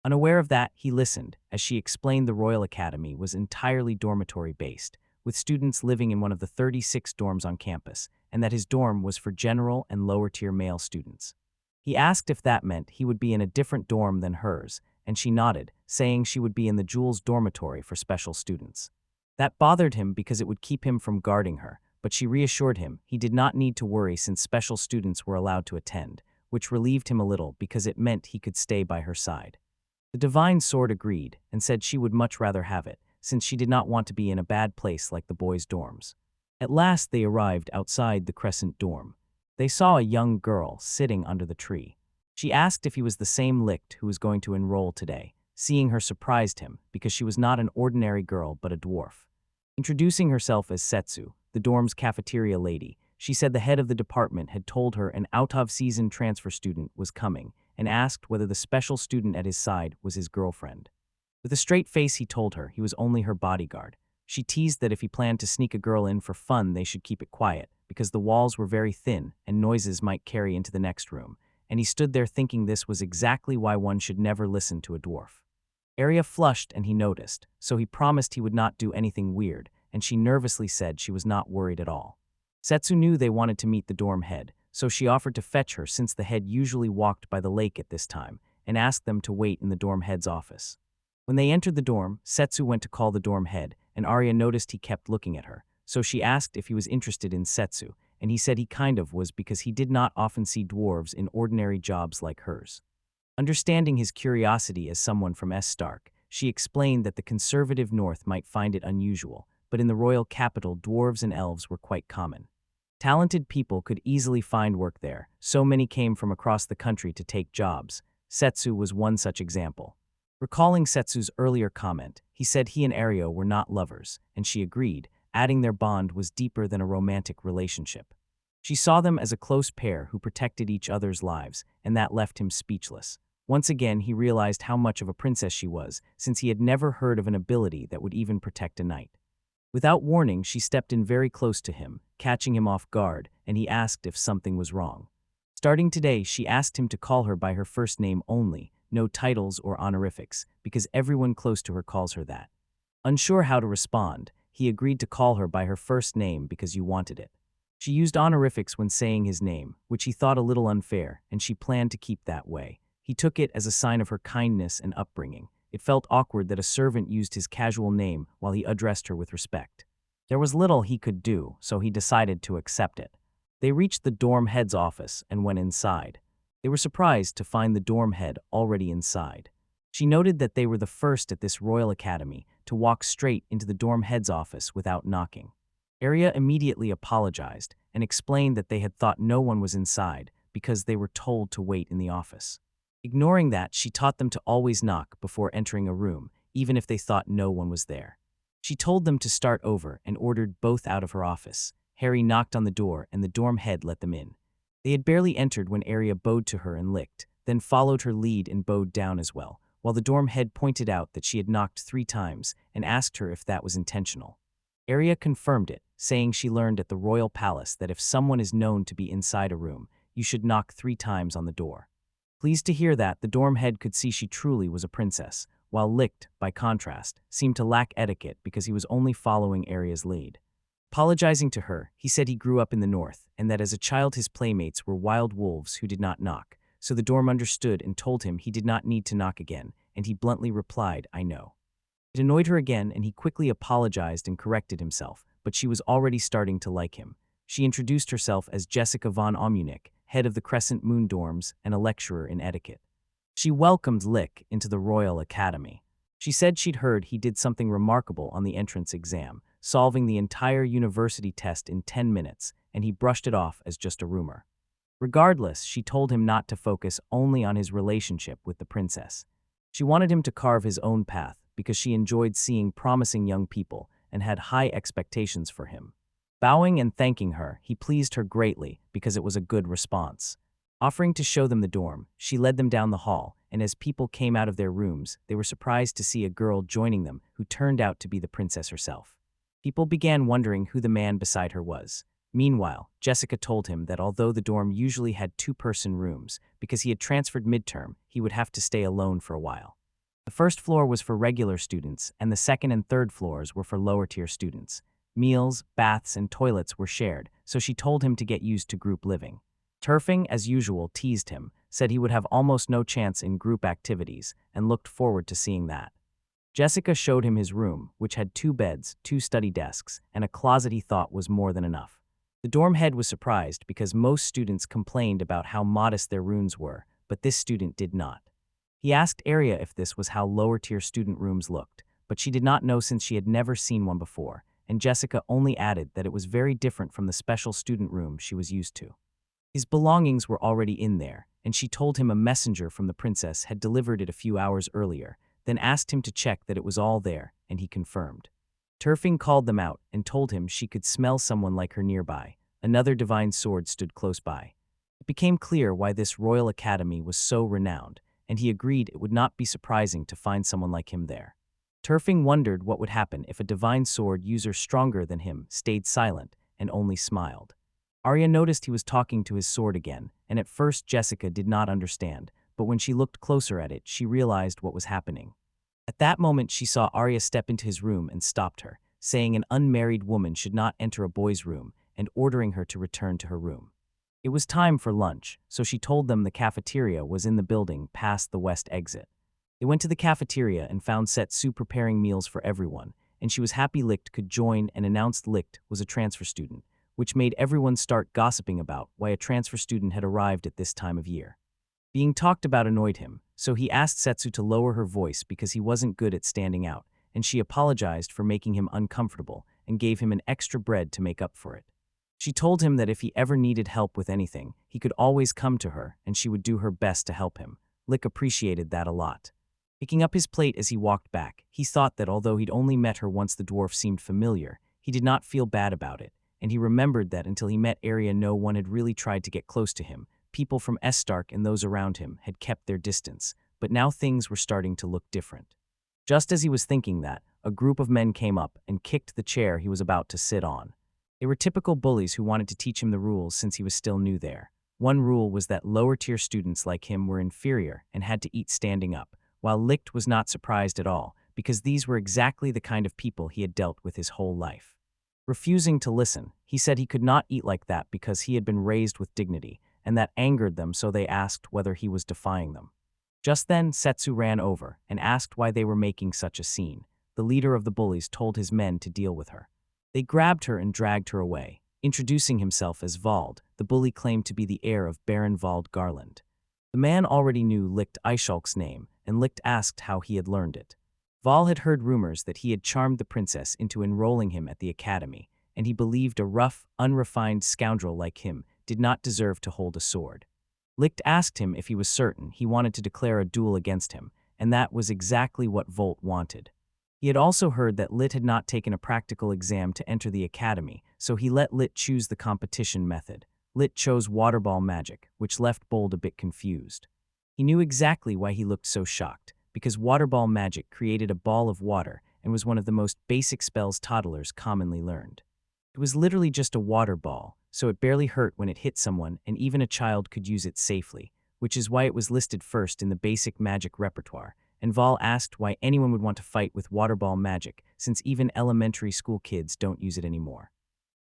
Unaware of that, he listened as she explained the Royal Academy was entirely dormitory-based, with students living in one of the 36 dorms on campus, and that his dorm was for general and lower-tier male students. He asked if that meant he would be in a different dorm than hers, and she nodded, saying she would be in the Jewel's dormitory for special students. That bothered him because it would keep him from guarding her, but she reassured him he did not need to worry since special students were allowed to attend, which relieved him a little because it meant he could stay by her side. The Divine Sword agreed and said she would much rather have it, since she did not want to be in a bad place like the boys' dorms. At last they arrived outside the Crescent dorm. They saw a young girl sitting under the tree. She asked if he was the same Licht who was going to enroll today. Seeing her surprised him because she was not an ordinary girl but a dwarf. Introducing herself as Setsu, the dorm's cafeteria lady, she said the head of the department had told her an out-of-season transfer student was coming and asked whether the special student at his side was his girlfriend. With a straight face he told her he was only her bodyguard. She teased that if he planned to sneak a girl in for fun they should keep it quiet, because the walls were very thin and noises might carry into the next room, and he stood there thinking this was exactly why one should never listen to a dwarf. Arya flushed and he noticed, so he promised he would not do anything weird, and she nervously said she was not worried at all. Setsu knew they wanted to meet the dorm head, so she offered to fetch her since the head usually walked by the lake at this time, and asked them to wait in the dorm head's office. When they entered the dorm, Setsu went to call the dorm head, and Arya noticed he kept looking at her, so she asked if he was interested in Setsu, and he said he kind of was because he did not often see dwarves in ordinary jobs like hers. Understanding his curiosity as someone from S. Stark, she explained that the conservative North might find it unusual, but in the royal capital dwarves and elves were quite common. Talented people could easily find work there, so many came from across the country to take jobs. Setsu was one such example. Recalling Setsu's earlier comment, he said he and Arya were not lovers, and she agreed, adding their bond was deeper than a romantic relationship. She saw them as a close pair who protected each other's lives, and that left him speechless. Once again, he realized how much of a princess she was, since he had never heard of an ability that would even protect a knight. Without warning, she stepped in very close to him, catching him off guard, and he asked if something was wrong. Starting today, she asked him to call her by her first name only, no titles or honorifics, because everyone close to her calls her that. Unsure how to respond, he agreed to call her by her first name because you wanted it. She used honorifics when saying his name, which he thought a little unfair, and she planned to keep that way. He took it as a sign of her kindness and upbringing. It felt awkward that a servant used his casual name while he addressed her with respect. There was little he could do, so he decided to accept it. They reached the dorm head's office and went inside. They were surprised to find the dorm head already inside. She noted that they were the first at this royal academy to walk straight into the dorm head's office without knocking. Arya immediately apologized and explained that they had thought no one was inside because they were told to wait in the office. Ignoring that, she taught them to always knock before entering a room, even if they thought no one was there. She told them to start over and ordered both out of her office. Harry knocked on the door and the dorm head let them in. They had barely entered when Arya bowed to her and licked, then followed her lead and bowed down as well, while the dorm head pointed out that she had knocked 3 times and asked her if that was intentional. Arya confirmed it, saying she learned at the royal palace that if someone is known to be inside a room, you should knock 3 times on the door. Pleased to hear that, the dorm head could see she truly was a princess, while Licht, by contrast, seemed to lack etiquette because he was only following Arya's lead. Apologizing to her, he said he grew up in the north and that as a child his playmates were wild wolves who did not knock, so the dorm understood and told him he did not need to knock again, and he bluntly replied, "I know." It annoyed her again, and he quickly apologized and corrected himself, but she was already starting to like him. She introduced herself as Jessica von Omunich, head of the Crescent Moon dorms and a lecturer in etiquette. She welcomed Lick into the Royal Academy. She said she'd heard he did something remarkable on the entrance exam, solving the entire university test in 10 minutes, and he brushed it off as just a rumor. Regardless, she told him not to focus only on his relationship with the princess. She wanted him to carve his own path because she enjoyed seeing promising young people and had high expectations for him. Bowing and thanking her, he pleased her greatly because it was a good response. Offering to show them the dorm, she led them down the hall, and as people came out of their rooms, they were surprised to see a girl joining them who turned out to be the princess herself. People began wondering who the man beside her was. Meanwhile, Jessica told him that although the dorm usually had two-person rooms, because he had transferred midterm, he would have to stay alone for a while. The first floor was for regular students, and the second and third floors were for lower-tier students. Meals, baths, and toilets were shared, so she told him to get used to group living. Turfing, as usual, teased him, said he would have almost no chance in group activities, and looked forward to seeing that. Jessica showed him his room, which had 2 beds, 2 study desks, and a closet he thought was more than enough. The dorm head was surprised because most students complained about how modest their rooms were, but this student did not. He asked Rhea if this was how lower-tier student rooms looked, but she did not know since she had never seen one before, and Jessica only added that it was very different from the special student room she was used to. His belongings were already in there, and she told him a messenger from the princess had delivered it a few hours earlier, then asked him to check that it was all there, and he confirmed. Turfing called them out and told him she could smell someone like her nearby. Another divine sword stood close by. It became clear why this royal academy was so renowned, and he agreed it would not be surprising to find someone like him there. Turfing wondered what would happen if a divine sword user stronger than him stayed silent and only smiled. Arya noticed he was talking to his sword again, and at first Jessica did not understand, but when she looked closer at it, she realized what was happening. At that moment, she saw Arya step into his room and stopped her, saying an unmarried woman should not enter a boy's room and ordering her to return to her room. It was time for lunch, so she told them the cafeteria was in the building past the west exit. They went to the cafeteria and found Setsu preparing meals for everyone, and she was happy Licht could join and announced Licht was a transfer student, which made everyone start gossiping about why a transfer student had arrived at this time of year. Being talked about annoyed him, so he asked Setsu to lower her voice because he wasn't good at standing out, and she apologized for making him uncomfortable and gave him an extra bread to make up for it. She told him that if he ever needed help with anything, he could always come to her and she would do her best to help him. Lick appreciated that a lot. Picking up his plate as he walked back, he thought that although he'd only met her once the dwarf seemed familiar, he did not feel bad about it, and he remembered that until he met Arya no one had really tried to get close to him. People from Estark and those around him had kept their distance, but now things were starting to look different. Just as he was thinking that, a group of men came up and kicked the chair he was about to sit on. They were typical bullies who wanted to teach him the rules since he was still new there. One rule was that lower-tier students like him were inferior and had to eat standing up, while Licht was not surprised at all, because these were exactly the kind of people he had dealt with his whole life. Refusing to listen, he said he could not eat like that because he had been raised with dignity, and that angered them, so they asked whether he was defying them. Just then, Setsu ran over and asked why they were making such a scene. The leader of the bullies told his men to deal with her. They grabbed her and dragged her away. Introducing himself as Vald, the bully claimed to be the heir of Baron Vald Garland. The man already knew Licht Eichalk's name, and Licht asked how he had learned it. Val had heard rumors that he had charmed the princess into enrolling him at the academy, and he believed a rough, unrefined scoundrel like him did not deserve to hold a sword. Licht asked him if he was certain he wanted to declare a duel against him, and that was exactly what Volt wanted. He had also heard that Lit had not taken a practical exam to enter the academy, so he let Lit choose the competition method. Lit chose waterball magic, which left Bold a bit confused. He knew exactly why he looked so shocked, because waterball magic created a ball of water and was one of the most basic spells toddlers commonly learned. It was literally just a water ball, so it barely hurt when it hit someone, and even a child could use it safely, which is why it was listed first in the basic magic repertoire, and Val asked why anyone would want to fight with waterball magic, since even elementary school kids don't use it anymore.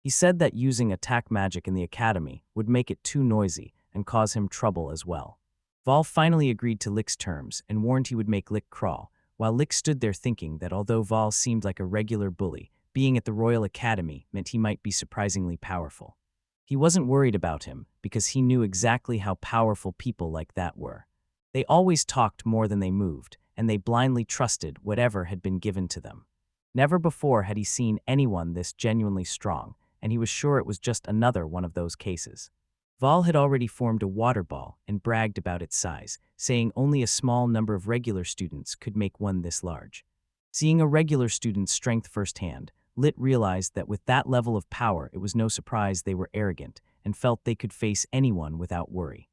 He said that using attack magic in the academy would make it too noisy and cause him trouble as well. Vol finally agreed to Lick's terms and warned he would make Lick crawl, while Lick stood there thinking that although Vol seemed like a regular bully, being at the Royal Academy meant he might be surprisingly powerful. He wasn't worried about him because he knew exactly how powerful people like that were. They always talked more than they moved, and they blindly trusted whatever had been given to them. Never before had he seen anyone this genuinely strong, and he was sure it was just another one of those cases. Vol had already formed a water ball and bragged about its size, saying only a small number of regular students could make one this large. Seeing a regular student's strength firsthand, Lit realized that with that level of power it was no surprise they were arrogant and felt they could face anyone without worry.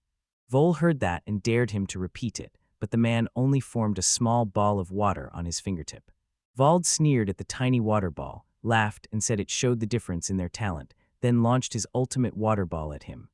Vol heard that and dared him to repeat it, but the man only formed a small ball of water on his fingertip. Vald sneered at the tiny water ball, laughed and said it showed the difference in their talent, then launched his ultimate water ball at him.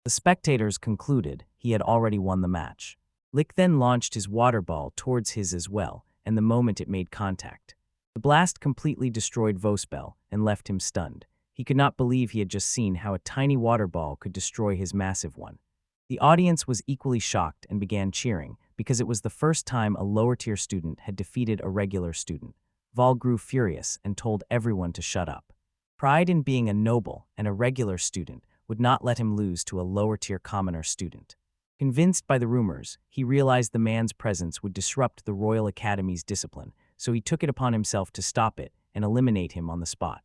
The spectators concluded he had already won the match. Lick then launched his water ball towards his as well, and the moment it made contact, the blast completely destroyed Vospel and left him stunned. He could not believe he had just seen how a tiny water ball could destroy his massive one. The audience was equally shocked and began cheering because it was the first time a lower-tier student had defeated a regular student. Vol grew furious and told everyone to shut up. Pride in being a noble and a regular student would not let him lose to a lower-tier commoner student. Convinced by the rumors, he realized the man's presence would disrupt the Royal Academy's discipline, so he took it upon himself to stop it and eliminate him on the spot.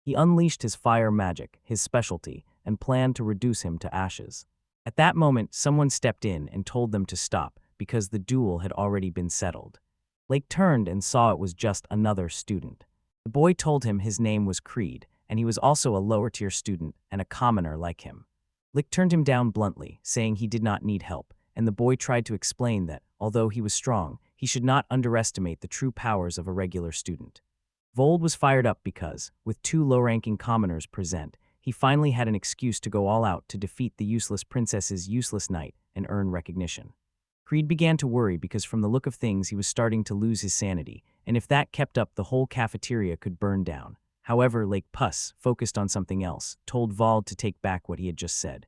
He unleashed his fire magic, his specialty, and planned to reduce him to ashes. At that moment, someone stepped in and told them to stop because the duel had already been settled. Lake turned and saw it was just another student. The boy told him his name was Creed, and he was also a lower-tier student and a commoner like him. Lick turned him down bluntly, saying he did not need help, and the boy tried to explain that, although he was strong, he should not underestimate the true powers of a regular student. Vold was fired up because, with two low-ranking commoners present, he finally had an excuse to go all out to defeat the useless princess's useless knight and earn recognition. Creed began to worry because from the look of things he was starting to lose his sanity, and if that kept up the whole cafeteria could burn down. However, Lake Puss, focused on something else, told Vald to take back what he had just said.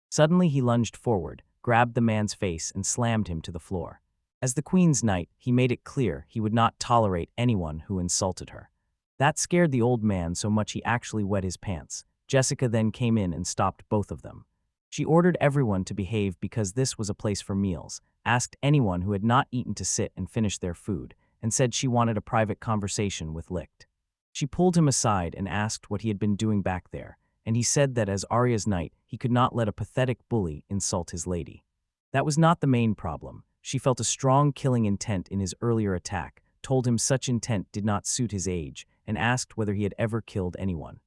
Suddenly he lunged forward, grabbed the man's face and slammed him to the floor. As the Queen's knight, he made it clear he would not tolerate anyone who insulted her. That scared the old man so much he actually wet his pants. Jessica then came in and stopped both of them. She ordered everyone to behave because this was a place for meals, asked anyone who had not eaten to sit and finish their food, and said she wanted a private conversation with Licht. She pulled him aside and asked what he had been doing back there, and he said that as Arya's knight, he could not let a pathetic bully insult his lady. That was not the main problem. She felt a strong killing intent in his earlier attack, told him such intent did not suit his age, and asked whether he had ever killed anyone.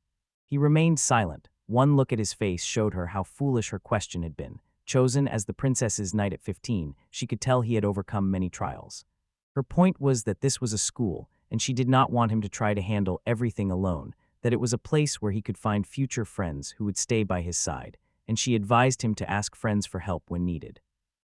He remained silent. One look at his face showed her how foolish her question had been. Chosen as the princess's knight at 15, she could tell he had overcome many trials. Her point was that this was a school, and she did not want him to try to handle everything alone, that it was a place where he could find future friends who would stay by his side, and she advised him to ask friends for help when needed.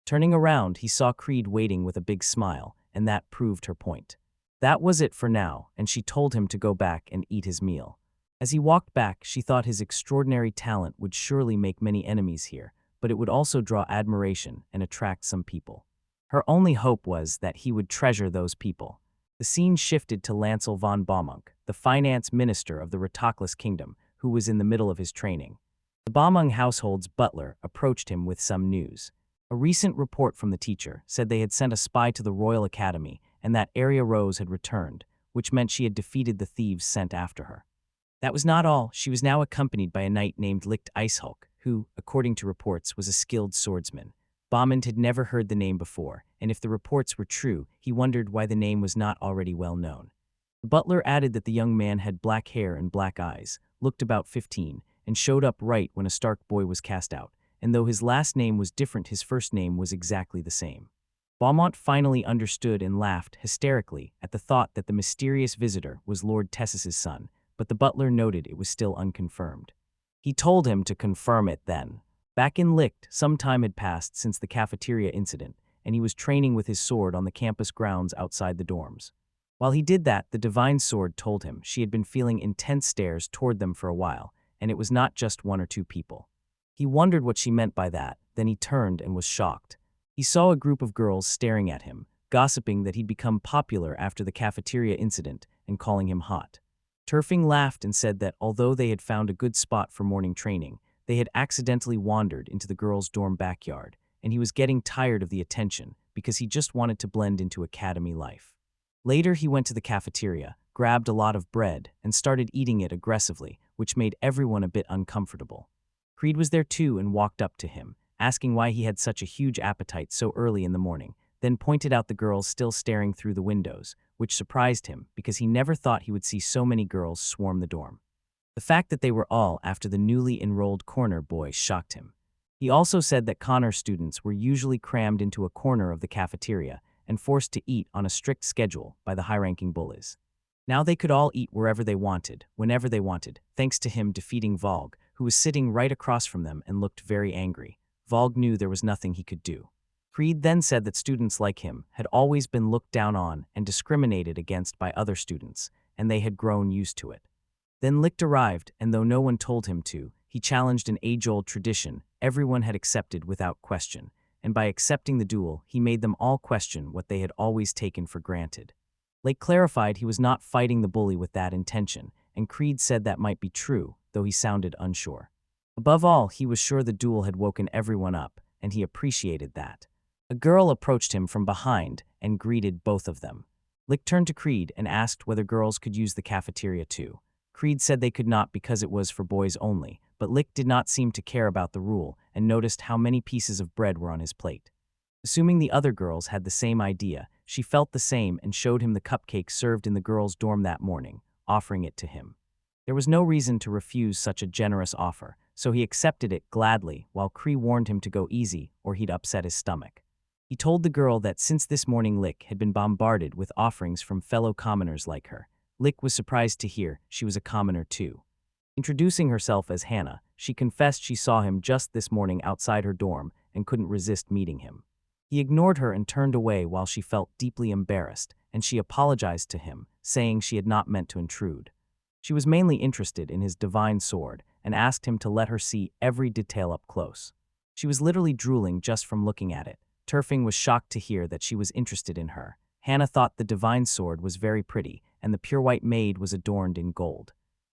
Turning around, he saw Creed waiting with a big smile, and that proved her point. That was it for now, and she told him to go back and eat his meal. As he walked back, she thought his extraordinary talent would surely make many enemies here, but it would also draw admiration and attract some people. Her only hope was that he would treasure those people. The scene shifted to Lancel von Baumunk, the finance minister of the Ratoclus kingdom, who was in the middle of his training. The Baumung household's butler approached him with some news. A recent report from the teacher said they had sent a spy to the Royal Academy and that Arya Rose had returned, which meant she had defeated the thieves sent after her. That was not all. She was now accompanied by a knight named Licht Icehulk, who, according to reports, was a skilled swordsman. Baumund had never heard the name before, and if the reports were true, he wondered why the name was not already well known. The butler added that the young man had black hair and black eyes, looked about 15, and showed up right when a Stark boy was cast out, and though his last name was different, his first name was exactly the same. Beaumont finally understood and laughed hysterically at the thought that the mysterious visitor was Lord Tessis's son, but the butler noted it was still unconfirmed. He told him to confirm it then. Back in Licht, some time had passed since the cafeteria incident, and he was training with his sword on the campus grounds outside the dorms. While he did that, the divine sword told him she had been feeling intense stares toward them for a while, and it was not just one or two people. He wondered what she meant by that, then he turned and was shocked. He saw a group of girls staring at him, gossiping that he'd become popular after the cafeteria incident and calling him hot. Turfing laughed and said that although they had found a good spot for morning training, they had accidentally wandered into the girls' dorm backyard, and he was getting tired of the attention because he just wanted to blend into academy life. Later, he went to the cafeteria, grabbed a lot of bread, and started eating it aggressively, which made everyone a bit uncomfortable. Creed was there too and walked up to him, asking why he had such a huge appetite so early in the morning, then pointed out the girls still staring through the windows, which surprised him because he never thought he would see so many girls swarm the dorm. The fact that they were all after the newly enrolled corner boy shocked him. He also said that Connor students were usually crammed into a corner of the cafeteria and forced to eat on a strict schedule by the high-ranking bullies. Now they could all eat wherever they wanted, whenever they wanted, thanks to him defeating Volg, who was sitting right across from them and looked very angry. Volg knew there was nothing he could do. Creed then said that students like him had always been looked down on and discriminated against by other students, and they had grown used to it. Then Licht arrived, and though no one told him to, he challenged an age-old tradition everyone had accepted without question, and by accepting the duel, he made them all question what they had always taken for granted. Lake clarified he was not fighting the bully with that intention, and Creed said that might be true, though he sounded unsure. Above all, he was sure the duel had woken everyone up, and he appreciated that. A girl approached him from behind and greeted both of them. Lick turned to Creed and asked whether girls could use the cafeteria too. Creed said they could not because it was for boys only, but Lick did not seem to care about the rule and noticed how many pieces of bread were on his plate. Assuming the other girls had the same idea, she felt the same and showed him the cupcake served in the girls' dorm that morning, offering it to him. There was no reason to refuse such a generous offer, so he accepted it gladly while Cree warned him to go easy or he'd upset his stomach. He told the girl that since this morning Lick had been bombarded with offerings from fellow commoners like her, Lick was surprised to hear she was a commoner too. Introducing herself as Hannah, she confessed she saw him just this morning outside her dorm and couldn't resist meeting him. He ignored her and turned away while she felt deeply embarrassed, and she apologized to him, saying she had not meant to intrude. She was mainly interested in his divine sword and asked him to let her see every detail up close. She was literally drooling just from looking at it. Turfing was shocked to hear that she was interested in her. Hannah thought the divine sword was very pretty, and the pure white maid was adorned in gold.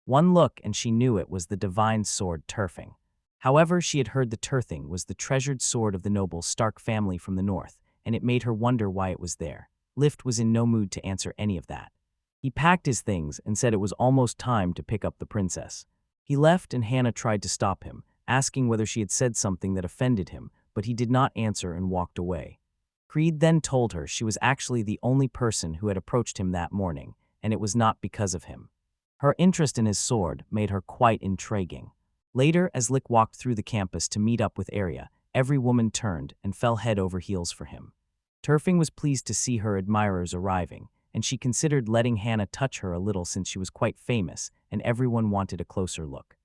One look and she knew it was the divine sword Turfing. However, she had heard the Turthing was the treasured sword of the noble Stark family from the north, and it made her wonder why it was there. Lift was in no mood to answer any of that. He packed his things and said it was almost time to pick up the princess. He left and Hannah tried to stop him, asking whether she had said something that offended him, but he did not answer and walked away. Creed then told her she was actually the only person who had approached him that morning, and it was not because of him. Her interest in his sword made her quite intriguing. Later, as Lick walked through the campus to meet up with Rhea, every woman turned and fell head over heels for him. Turfing was pleased to see her admirers arriving, and she considered letting Hannah touch her a little since she was quite famous, and everyone wanted a closer look.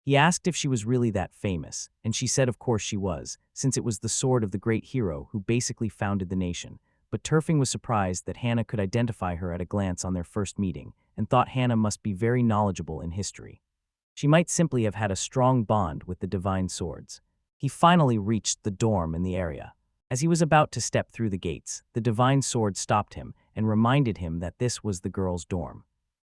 He asked if she was really that famous, and she said of course she was, since it was the sword of the great hero who basically founded the nation, but Turfing was surprised that Hannah could identify her at a glance on their first meeting, and thought Hannah must be very knowledgeable in history. She might simply have had a strong bond with the divine swords. He finally reached the dorm in the area. As he was about to step through the gates, the divine sword stopped him and reminded him that this was the girls' dorm.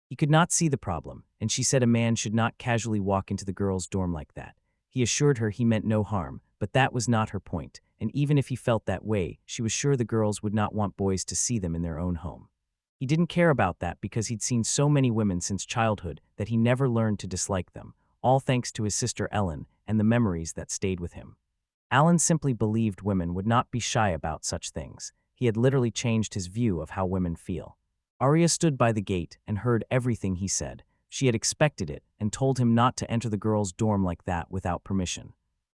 He could not see the problem, and she said a man should not casually walk into the girls' dorm like that. He assured her he meant no harm, but that was not her point, and even if he felt that way, she was sure the girls would not want boys to see them in their own home. He didn't care about that because he'd seen so many women since childhood that he never learned to dislike them, all thanks to his sister Ellen and the memories that stayed with him. Alan simply believed women would not be shy about such things. He had literally changed his view of how women feel. Arya stood by the gate and heard everything he said. She had expected it and told him not to enter the girls' dorm like that without permission.